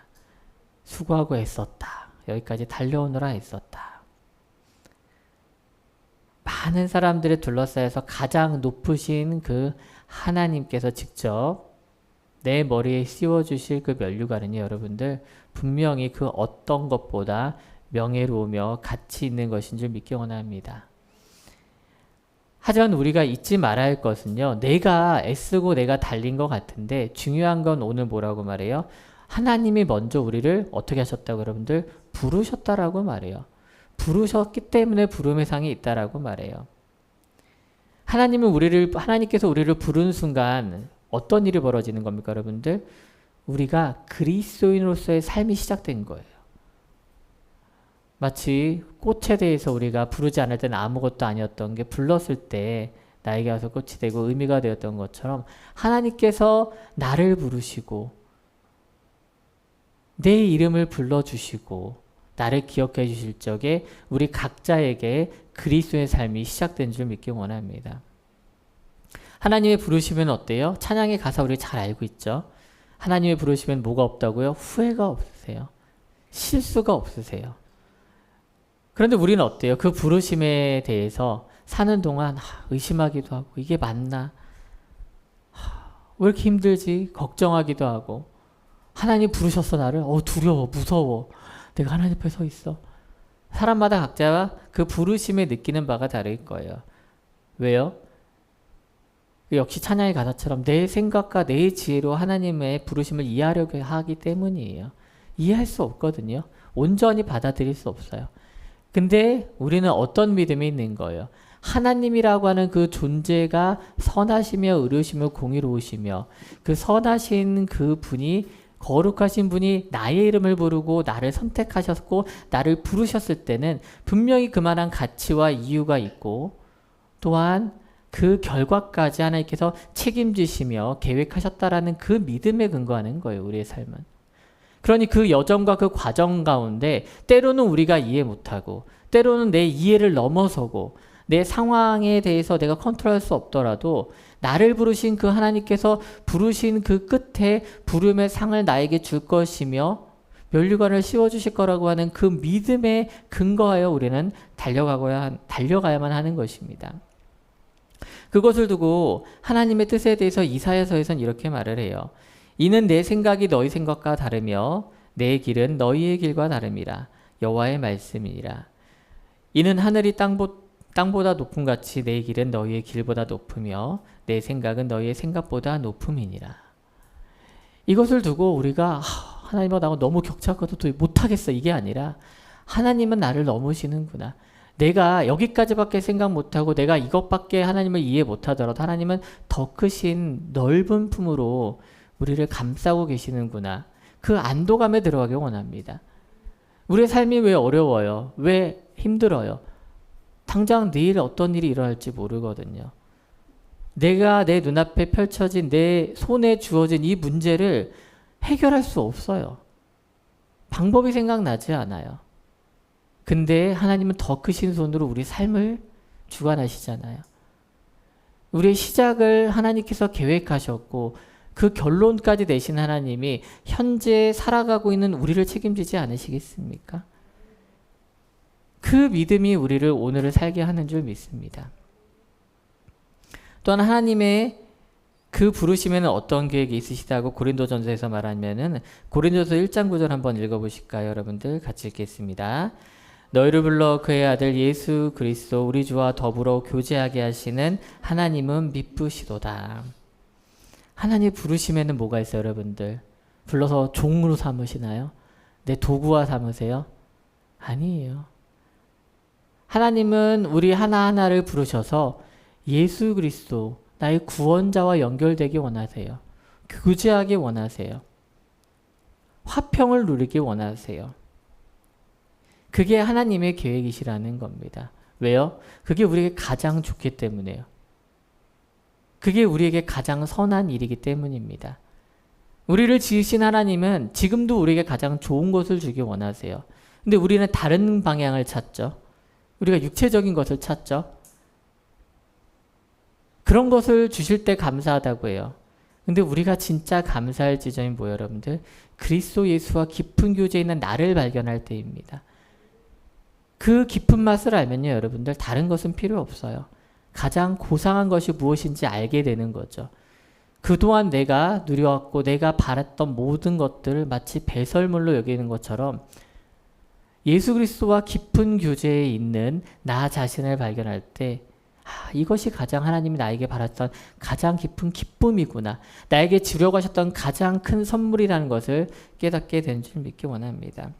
수고하고 애썼다. 여기까지 달려오느라 애썼다. 많은 사람들에 둘러싸여서 가장 높으신 그 하나님께서 직접 내 머리에 씌워주실 그 면류관은요, 여러분들 분명히 그 어떤 것보다 명예로우며 가치 있는 것인 줄 믿기 원합니다. 하지만 우리가 잊지 말아야 할 것은요, 내가 애쓰고 내가 달린 것 같은데 중요한 건 오늘 뭐라고 말해요? 하나님이 먼저 우리를 어떻게 하셨다고 여러분들? 부르셨다라고 말해요. 부르셨기 때문에 부름의 상이 있다라고 말해요. 하나님께서 우리를 부른 순간 어떤 일이 벌어지는 겁니까, 여러분들? 우리가 그리스도인으로서의 삶이 시작된 거예요. 마치 꽃에 대해서 우리가 부르지 않을 때는 아무것도 아니었던 게 불렀을 때 나에게 와서 꽃이 되고 의미가 되었던 것처럼 하나님께서 나를 부르시고 내 이름을 불러주시고 나를 기억해 주실 적에 우리 각자에게 그리스도의 삶이 시작된 줄 믿기 원합니다. 하나님의 부르시면 어때요? 찬양의 가사 우리 잘 알고 있죠? 하나님의 부르시면 뭐가 없다고요? 후회가 없으세요. 실수가 없으세요. 그런데 우리는 어때요? 그 부르심에 대해서 사는 동안 의심하기도 하고 이게 맞나? 왜 이렇게 힘들지? 걱정하기도 하고 하나님 부르셨어 나를? 두려워 무서워 내가 하나님 앞에 서 있어. 사람마다 각자 그 부르심에 느끼는 바가 다를 거예요. 왜요? 역시 찬양의 가사처럼 내 생각과 내 지혜로 하나님의 부르심을 이해하려고 하기 때문이에요. 이해할 수 없거든요. 온전히 받아들일 수 없어요. 근데 우리는 어떤 믿음이 있는 거예요? 하나님이라고 하는 그 존재가 선하시며 의로우시며 공의로우시며 그 선하신 그 분이 거룩하신 분이 나의 이름을 부르고 나를 선택하셨고 나를 부르셨을 때는 분명히 그만한 가치와 이유가 있고 또한 그 결과까지 하나님께서 책임지시며 계획하셨다라는 그 믿음에 근거하는 거예요. 우리의 삶은. 그러니 그 여정과 그 과정 가운데 때로는 우리가 이해 못하고 때로는 내 이해를 넘어서고 내 상황에 대해서 내가 컨트롤할 수 없더라도 나를 부르신 그 하나님께서 부르신 그 끝에 부름의 상을 나에게 줄 것이며 면류관을 씌워주실 거라고 하는 그 믿음에 근거하여 우리는 달려가야만 하는 것입니다. 그것을 두고 하나님의 뜻에 대해서 이사야서에서는 이렇게 말을 해요. 이는 내 생각이 너희 생각과 다르며 내 길은 너희의 길과 다름이라. 여호와의 말씀이니라. 이는 하늘이 땅보다 높음 같이 내 길은 너희의 길보다 높으며 내 생각은 너희의 생각보다 높음이니라. 이것을 두고 우리가 하나님과 나하고 너무 격차가 도저히 못하겠어 이게 아니라 하나님은 나를 넘으시는구나. 내가 여기까지밖에 생각 못하고 내가 이것밖에 하나님을 이해 못하더라도 하나님은 더 크신 넓은 품으로 우리를 감싸고 계시는구나. 그 안도감에 들어가기 원합니다. 우리의 삶이 왜 어려워요? 왜 힘들어요? 당장 내일 어떤 일이 일어날지 모르거든요. 내가 내 눈앞에 펼쳐진 내 손에 주어진 이 문제를 해결할 수 없어요. 방법이 생각나지 않아요. 근데 하나님은 더 크신 손으로 우리 삶을 주관하시잖아요. 우리의 시작을 하나님께서 계획하셨고 그 결론까지 내신 하나님이 현재 살아가고 있는 우리를 책임지지 않으시겠습니까? 그 믿음이 우리를 오늘을 살게 하는 줄 믿습니다. 또한 하나님의 그 부르심에는 어떤 계획이 있으시다고 고린도전서에서 말하면은 고린도서 1장 9절 한번 읽어보실까요? 여러분들 같이 읽겠습니다. 너희를 불러 그의 아들 예수 그리스도 우리 주와 더불어 교제하게 하시는 하나님은 미쁘시도다. 하나님 부르심에는 뭐가 있어요, 여러분들? 불러서 종으로 삼으시나요? 내 도구와 삼으세요? 아니에요. 하나님은 우리 하나하나를 부르셔서 예수 그리스도 나의 구원자와 연결되기 원하세요. 교제하기 원하세요. 화평을 누리기 원하세요. 그게 하나님의 계획이시라는 겁니다. 왜요? 그게 우리에게 가장 좋기 때문에요. 그게 우리에게 가장 선한 일이기 때문입니다. 우리를 지으신 하나님은 지금도 우리에게 가장 좋은 것을 주기 원하세요. 근데 우리는 다른 방향을 찾죠. 우리가 육체적인 것을 찾죠. 그런 것을 주실 때 감사하다고 해요. 근데 우리가 진짜 감사할 지점이 뭐예요, 여러분들? 그리스도 예수와 깊은 교제에 있는 나를 발견할 때입니다. 그 깊은 맛을 알면요, 여러분들 다른 것은 필요 없어요. 가장 고상한 것이 무엇인지 알게 되는 거죠. 그동안 내가 누려왔고 내가 바랐던 모든 것들을 마치 배설물로 여기는 것처럼 예수 그리스도와 깊은 교제에 있는 나 자신을 발견할 때 이것이 가장 하나님이 나에게 바랐던 가장 깊은 기쁨이구나. 나에게 주려고 하셨던 가장 큰 선물이라는 것을 깨닫게 된 줄 믿기 원합니다.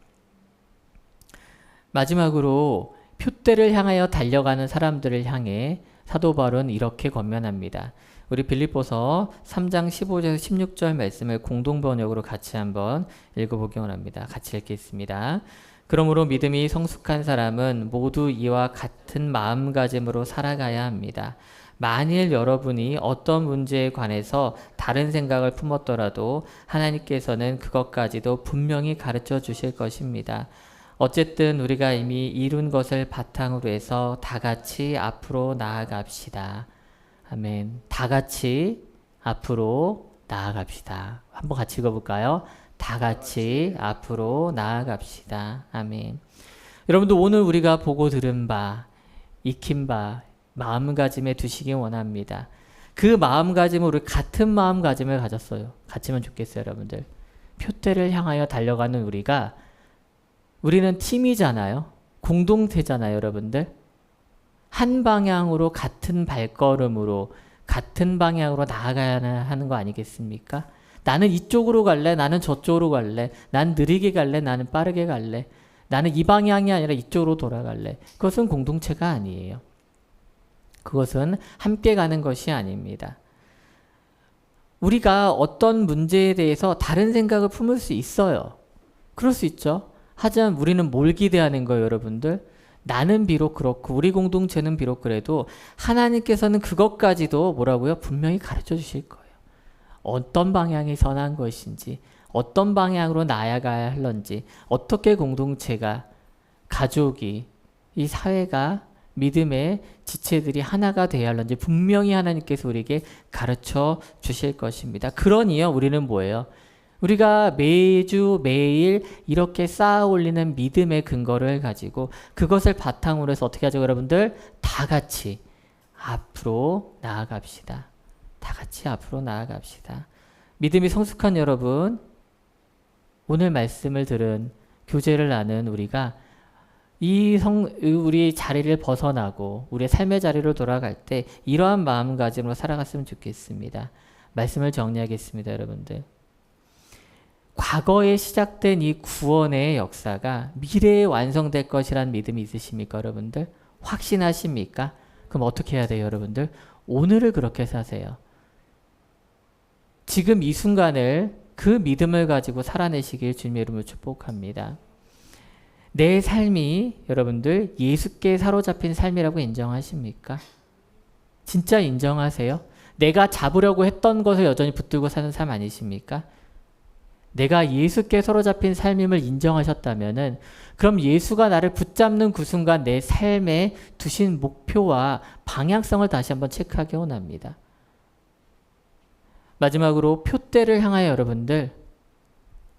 마지막으로 표대를 향하여 달려가는 사람들을 향해 사도 바울은 이렇게 권면합니다. 우리 빌립보서 3장 15절에서 16절 말씀을 공동 번역으로 같이 한번 읽어보기 원합니다. 같이 읽겠습니다. 그러므로 믿음이 성숙한 사람은 모두 이와 같은 마음가짐으로 살아가야 합니다. 만일 여러분이 어떤 문제에 관해서 다른 생각을 품었더라도 하나님께서는 그것까지도 분명히 가르쳐 주실 것입니다. 어쨌든 우리가 이미 이룬 것을 바탕으로 해서 다 같이 앞으로 나아갑시다. 아멘. 다 같이 앞으로 나아갑시다. 한번 같이 읽어볼까요? 다 같이 앞으로 나아갑시다. 아멘. 여러분도 오늘 우리가 보고 들은 바, 익힌 바 마음가짐에 두시기 원합니다. 그 마음가짐을 우리 같은 마음가짐을 가졌어요. 가지면 좋겠어요, 여러분들. 표대를 향하여 달려가는 우리는 팀이잖아요. 공동체잖아요, 여러분들. 한 방향으로 같은 발걸음으로 같은 방향으로 나아가야 하는 거 아니겠습니까? 나는 이쪽으로 갈래, 나는 저쪽으로 갈래, 난 느리게 갈래, 나는 빠르게 갈래, 나는 이 방향이 아니라 이쪽으로 돌아갈래. 그것은 공동체가 아니에요. 그것은 함께 가는 것이 아닙니다. 우리가 어떤 문제에 대해서 다른 생각을 품을 수 있어요. 그럴 수 있죠. 하지만 우리는 뭘 기대하는 거예요, 여러분들? 나는 비록 그렇고 우리 공동체는 비록 그래도 하나님께서는 그것까지도 뭐라고요? 분명히 가르쳐 주실 거예요. 어떤 방향이 선한 것인지, 어떤 방향으로 나아가야 할런지, 어떻게 공동체가, 가족이, 이 사회가, 믿음의 지체들이 하나가 되어야 할런지 분명히 하나님께서 우리에게 가르쳐 주실 것입니다. 그러니요, 우리는 뭐예요? 우리가 매주 매일 이렇게 쌓아 올리는 믿음의 근거를 가지고 그것을 바탕으로 해서 어떻게 하죠, 여러분들? 다 같이 앞으로 나아갑시다. 다 같이 앞으로 나아갑시다. 믿음이 성숙한 여러분, 오늘 말씀을 들은 교제를 나눈 우리가 우리 자리를 벗어나고 우리의 삶의 자리로 돌아갈 때 이러한 마음가짐으로 살아갔으면 좋겠습니다. 말씀을 정리하겠습니다, 여러분들. 과거에 시작된 이 구원의 역사가 미래에 완성될 것이라는 믿음이 있으십니까, 여러분들? 확신하십니까? 그럼 어떻게 해야 돼요, 여러분들? 오늘을 그렇게 사세요. 지금 이 순간을 그 믿음을 가지고 살아내시길 주님의 이름으로 축복합니다. 내 삶이 여러분들 예수께 사로잡힌 삶이라고 인정하십니까? 진짜 인정하세요? 내가 잡으려고 했던 것을 여전히 붙들고 사는 삶 아니십니까? 내가 예수께 사로잡힌 삶임을 인정하셨다면은 그럼 예수가 나를 붙잡는 그 순간 내 삶에 두신 목표와 방향성을 다시 한번 체크하기 원합니다. 마지막으로 표대를 향하여 여러분들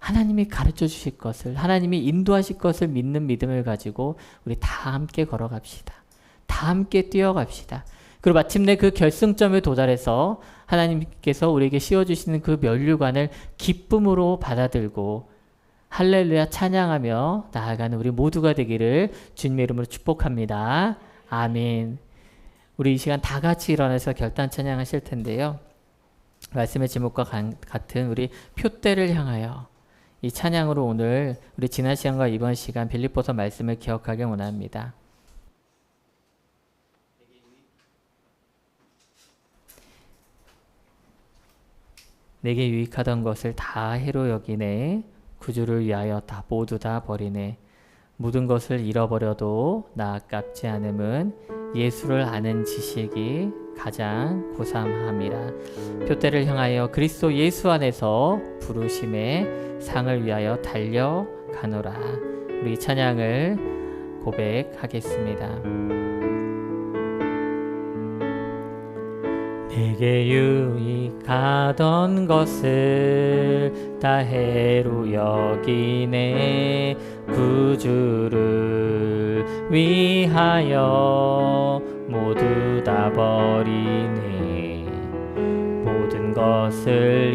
하나님이 가르쳐 주실 것을, 하나님이 인도하실 것을 믿는 믿음을 가지고 우리 다 함께 걸어갑시다. 다 함께 뛰어갑시다. 그리고 마침내 그 결승점에 도달해서 하나님께서 우리에게 씌워주시는 그 면류관을 기쁨으로 받아들고 할렐루야 찬양하며 나아가는 우리 모두가 되기를 주님의 이름으로 축복합니다. 아멘. 우리 이 시간 다 같이 일어나서 결단 찬양하실 텐데요. 말씀의 제목과 같은 우리 표대를 향하여 이 찬양으로 오늘 우리 지난 시간과 이번 시간 빌립보서 말씀을 기억하기 원합니다. 내게 유익하던 것을 다 해로 여기네. 구주를 위하여 다 모두 다 버리네. 모든 것을 잃어버려도 나 아깝지 않음은 예수를 아는 지식이 가장 고삼함이라. 표대를 향하여 그리스도 예수 안에서 부르심의 상을 위하여 달려가노라. 우리 찬양을 고백하겠습니다. 내게 유익하던 것을 다 해로 여기네. 구주를 위하여 모두 다 버리네. 모든 것을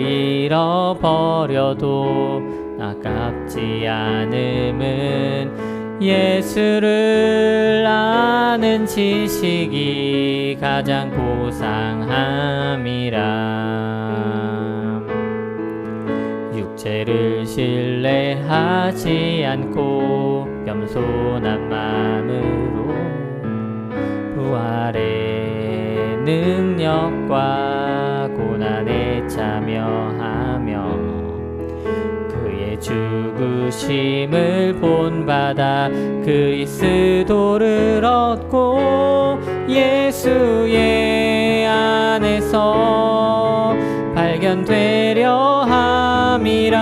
잃어버려도 아깝지 않음은 예수를 아는 지식이 가장 고상함이라. 육체를 신뢰하지 않고 겸손한 마음으로 부활의 능력과 고난에 참여하며 그의 그의 죽으심을 본받아 그리스도를 얻고 예수의 안에서 발견되려 함이라.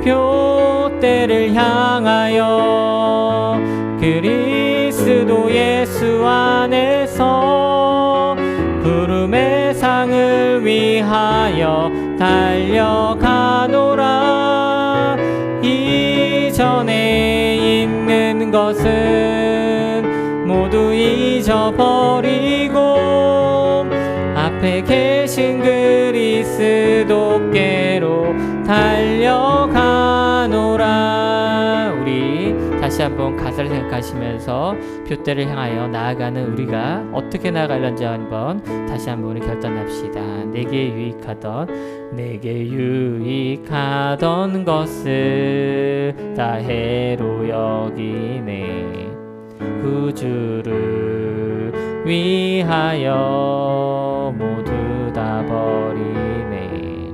표대를 향하여 그리스도 예수 안에서 부름의 상을 위하여 달려가노라. 이전에 있는 것은 모두 잊어버리고 앞에 계신 그리스도께로 달려가노라. 우리 다시 한번 가사를 생각하시면서 표대를 향하여 나아가는 우리가 어떻게 나아갈런지 한번 다시 한번 우리 결단합시다. 내게 유익하던 것을 다 해로 여기네. 구주를 위하여 모두 다 버리네.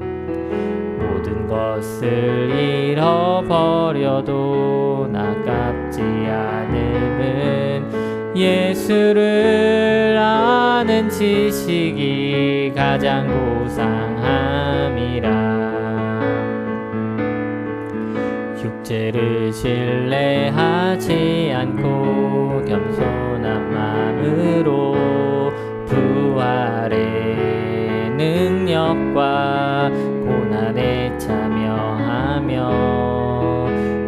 모든 것을 잃어버려도 아깝지 않음은 예수를 아는 지식이 가장 고상함이라. 육체를 신뢰하지 않고 겸손한 마음으로 부활의 능력과 고난에 참여하며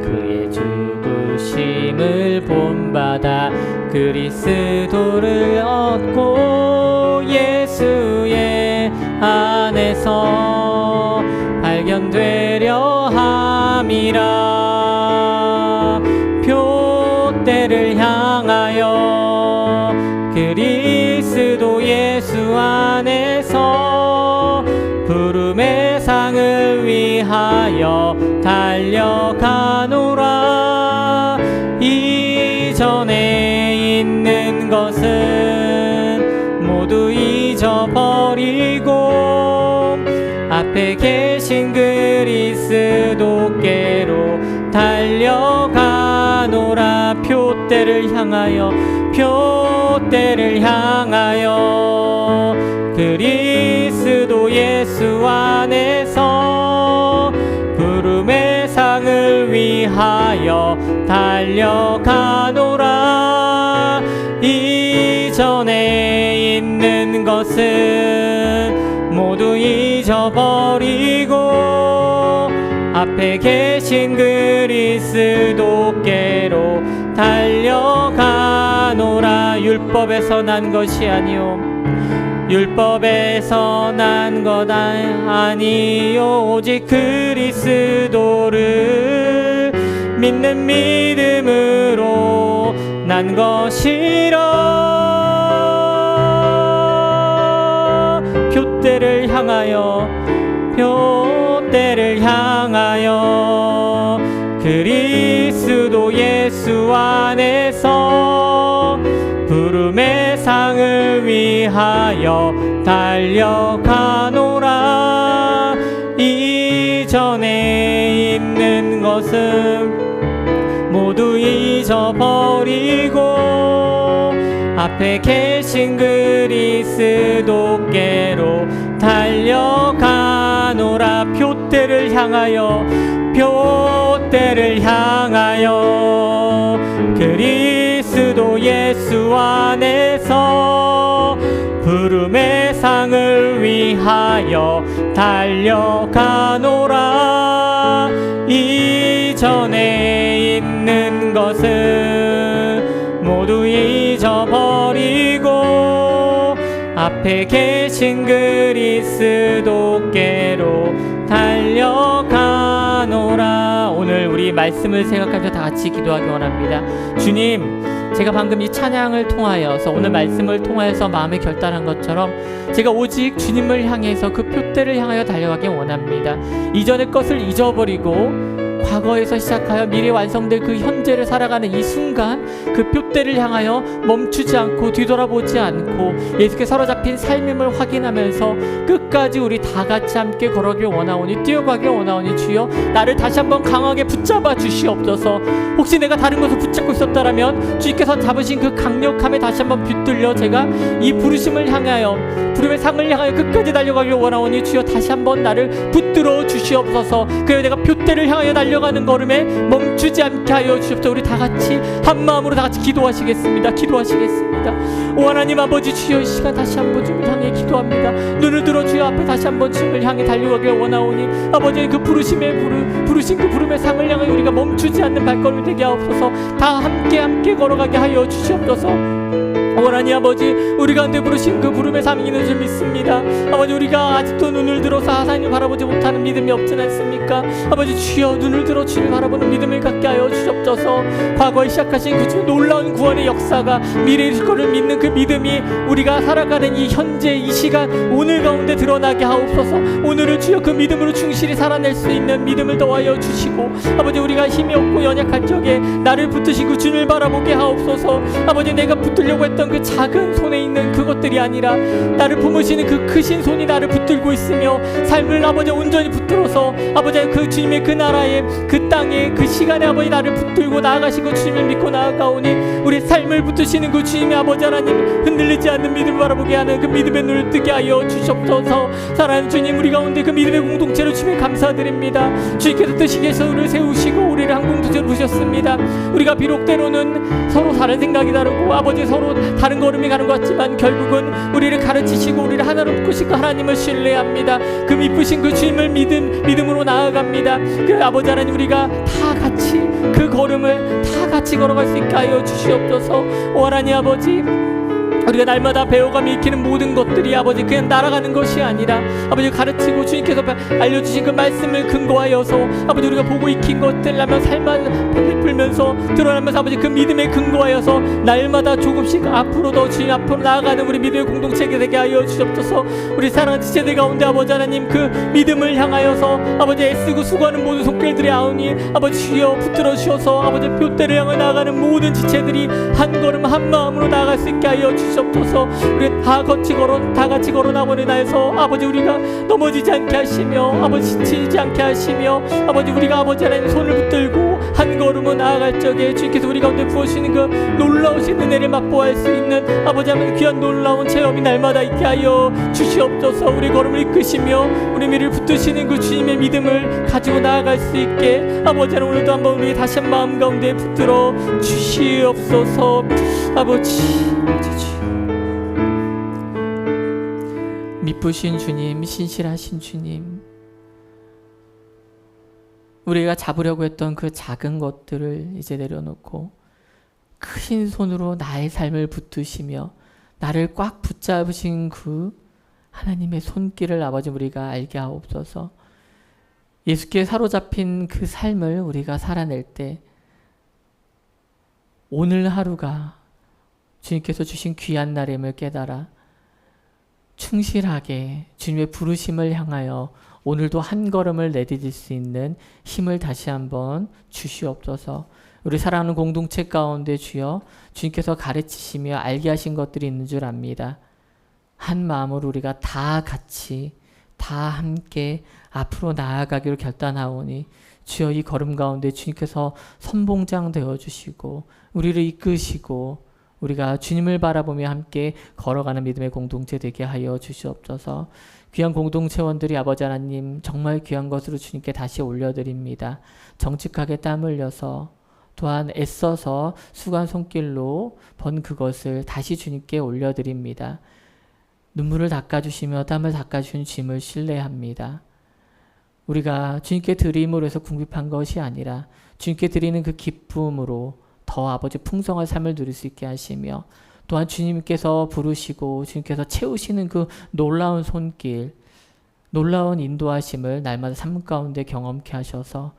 그의 죽으심을 본받아 그리스도를 얻고 예수의 안에서 발견되려 함이라. 표대를 향하여 그리스도 예수 안에서 부름의 상을 위하여 달려가노라. 이전에 있는 것은 모두 잊어버리고 앞에 계신 그리스도께로 달려가노라. 표대를 향하여 그리스도 예수 안에서 부름의 상을 위하여 달려가노라. 이전에 있는 것은 모두 잊어버리고 앞에 계신 그리스도께로 달려가노라. 율법에서 난 것이 아니요 율법에서 난 것 아니요 오직 그리스도를 믿는 믿음으로 난 것이라. 표대를 향하여 그리스도 예수 안에서 부름의 상을 위하여 달려가노라. 이전에 있는 것은 모두 잊어버리고 앞에 계신 그리스도께로 달려가노라. 표대를 향하여 그리스도 예수 안에서 부름의 상을 위하여 달려가노라. 이전에 있는 것은 모두 잊어버리고 앞에 계신 그리스도께로 달려가노라. 오늘 우리 말씀을 생각하면서 다 같이 기도하기 원합니다. 주님, 제가 방금 이 찬양을 통하여서 오늘 말씀을 통하여서 마음에 결단한 것처럼 제가 오직 주님을 향해서 그 표대를 향하여 달려가기 원합니다. 이전의 것을 잊어버리고 과거에서 시작하여 미래 완성될 그 현재를 살아가는 이 순간 그 표대를 향하여 멈추지 않고 뒤돌아보지 않고 예수께 사로잡힌 삶임을 확인하면서 끝까지 끝까지 우리 다 같이 함께 걸어가길 원하오니, 뛰어가길 원하오니 주여 나를 다시 한번 강하게 붙잡아 주시옵소서. 혹시 내가 다른 것을 붙잡고 있었다라면 주님께서 잡으신 그 강력함에 다시 한번 붙들려 제가 이 부르심을 향하여, 부름의 상을 향하여 끝까지 달려가길 원하오니 주여 다시 한번 나를 붙들어 주시옵소서. 그래야 내가 표대를 향하여 달려가는 걸음에 멈추지 않게 하여 주시옵소서. 우리 다 같이 한 마음으로 다 같이 기도하시겠습니다. 오 하나님 아버지, 주여 이 시간 다시 한번 주님을 향해 기도합니다. 눈을 들어 주여 앞에 다시 한번 주님을 향해 달려가길 원하오니 아버지, 그 부르신 그 부름의 상을 향하여 우리가 멈추지 않는 발걸음이 되게 하옵소서. 다 함께 걸어가게 하여 주시옵소서. 하나님 아버지, 우리 가운데 부르신 그 부름의 삶이 있는 줄 믿습니다. 아버지, 우리가 아직도 눈을 들어서 하나님을 바라보지 못하는 믿음이 없진 않습니까? 아버지, 주여 눈을 들어 주님을 바라보는 믿음을 갖게 하여 주옵소서. 과거에 시작하신 그 놀라운 구원의 역사가 미래에 이룰 것을 믿는 그 믿음이 우리가 살아가는 이 현재 이 시간 오늘 가운데 드러나게 하옵소서. 오늘을 주여 그 믿음으로 충실히 살아낼 수 있는 믿음을 더하여 주시고, 아버지, 우리가 힘이 없고 연약할 적에 나를 붙드시고 주님을 바라보게 하옵소서. 아버지, 내가 붙들려고 했던 그 작은 손에 있는 그것들이 아니라 나를 품으시는 그 크신 손이 나를 붙들고 있으며 삶을 아버지 온전히 붙들어서 아버지 그 주님의 그 나라에 그 땅에 그 시간에 아버지 나를 붙들고 나아가시고 주님을 믿고 나아가오니 우리 삶을 붙드시는 그 주님의 아버지 하나님, 흔들리지 않는 믿음을 바라보게 하는 그 믿음의 눈을 뜨게 하여 주시옵소서. 사랑하는 주님, 우리 가운데 그 믿음의 공동체로 주님 감사드립니다. 주님께서 뜻이께서 우리를 세우시고 우리를 한 공동체로 부르셨습니다. 우리가 비록 때로는 서로 다른 생각이 다르고 아버지 서로 다른 걸음이 가는 것 같지만 결국은 우리를 가르치시고 우리를 하나로 묶으시고 하나님을 신뢰합니다. 그 미쁘신 그 주님을 믿음으로 나아갑니다. 그 아버지 하나님, 우리가 다 같이 그 걸음을 다 같이 걸어갈 수 있게 하여 주시옵소서. 오 하나님 아버지, 우리가 날마다 배워가며 익히는 모든 것들이 아버지 그냥 날아가는 것이 아니라 아버지 가르치고 주님께서 알려주신 그 말씀을 근거하여서 아버지 우리가 보고 익힌 것들 하면 삶만 베풀면서 드러나면서 아버지 그 믿음에 근거하여서 날마다 조금씩 앞으로 더 주님 앞으로 나아가는 우리 믿음의 공동체가 되게 하여 주옵소서. 우리 사랑하는 지체들 가운데 아버지 하나님, 그 믿음을 향하여서 아버지 애쓰고 수고하는 모든 손길들이 아오니 아버지 주여 붙들어 주셔서 아버지 둯대를 향해 나아가는 모든 지체들이 한 걸음 한 마음으로 나아갈 수 있게 하여 주시옵소서. 우리 다 같이 걸어 나머리 나에서 아버지 우리가 넘어지지 않게 하시며 아버지 지치지 않게 하시며 아버지 우리가 아버지 하나님 손을 붙들고 한 걸음을 나아갈 적에 주님께서 우리 가운데 부어주시는 그 놀라우신 은혜를 맛보아할 수 있는 아버지 하나님 귀한 놀라운 체험이 날마다 있게 하여 주시옵소서. 우리 걸음을 이끄시며 우리 미를 붙드시는 그 주님의 믿음을 가지고 나아갈 수 있게 아버지 하나님 오늘도 한번 우리 다시 한 마음 가운데 붙들어 주시옵소서. 아버지 미쁘신 주님, 신실하신 주님, 우리가 잡으려고 했던 그 작은 것들을 이제 내려놓고 큰 손으로 나의 삶을 붙드시며 나를 꽉 붙잡으신 그 하나님의 손길을 아버지 우리가 알게 하옵소서. 예수께 사로잡힌 그 삶을 우리가 살아낼 때 오늘 하루가 주님께서 주신 귀한 날임을 깨달아 충실하게 주님의 부르심을 향하여 오늘도 한 걸음을 내디딜 수 있는 힘을 다시 한번 주시옵소서. 우리 사랑하는 공동체 가운데 주여 주님께서 가르치시며 알게 하신 것들이 있는 줄 압니다. 한 마음으로 우리가 다 같이 다 함께 앞으로 나아가기로 결단하오니 주여 이 걸음 가운데 주님께서 선봉장 되어주시고 우리를 이끄시고 우리가 주님을 바라보며 함께 걸어가는 믿음의 공동체 되게 하여 주시옵소서. 귀한 공동체원들이 아버지 하나님 정말 귀한 것으로 주님께 다시 올려드립니다. 정직하게 땀 흘려서 또한 애써서 수고한 손길로 번 그것을 다시 주님께 올려드립니다. 눈물을 닦아주시며 땀을 닦아주신 주님을 신뢰합니다. 우리가 주님께 드림으로 해서 궁핍한 것이 아니라 주님께 드리는 그 기쁨으로 더 아버지 풍성한 삶을 누릴 수 있게 하시며 또한 주님께서 부르시고 주님께서 채우시는 그 놀라운 손길, 놀라운 인도하심을 날마다 삶 가운데 경험케 하셔서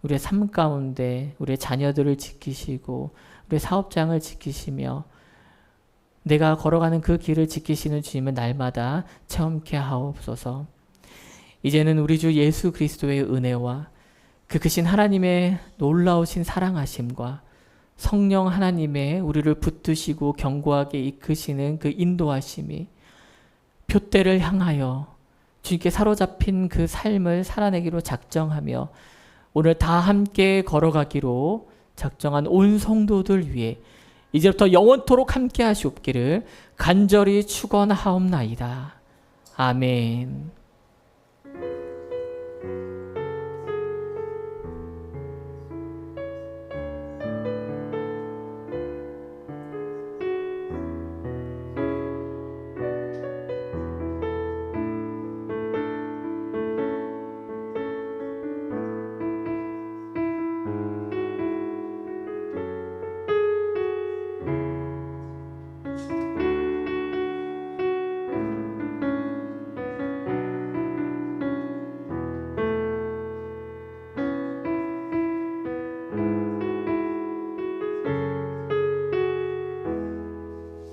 우리의 삶 가운데 우리의 자녀들을 지키시고 우리의 사업장을 지키시며 내가 걸어가는 그 길을 지키시는 주님을 날마다 체험케 하옵소서. 이제는 우리 주 예수 그리스도의 은혜와 그 크신 하나님의 놀라우신 사랑하심과 성령 하나님의 우리를 붙드시고 견고하게 이끄시는 그 인도하심이 둯대를 향하여 주님께 사로잡힌 그 삶을 살아내기로 작정하며 오늘 다 함께 걸어가기로 작정한 온 성도들 위해 이제부터 영원토록 함께 하시옵기를 간절히 축원하옵나이다. 아멘.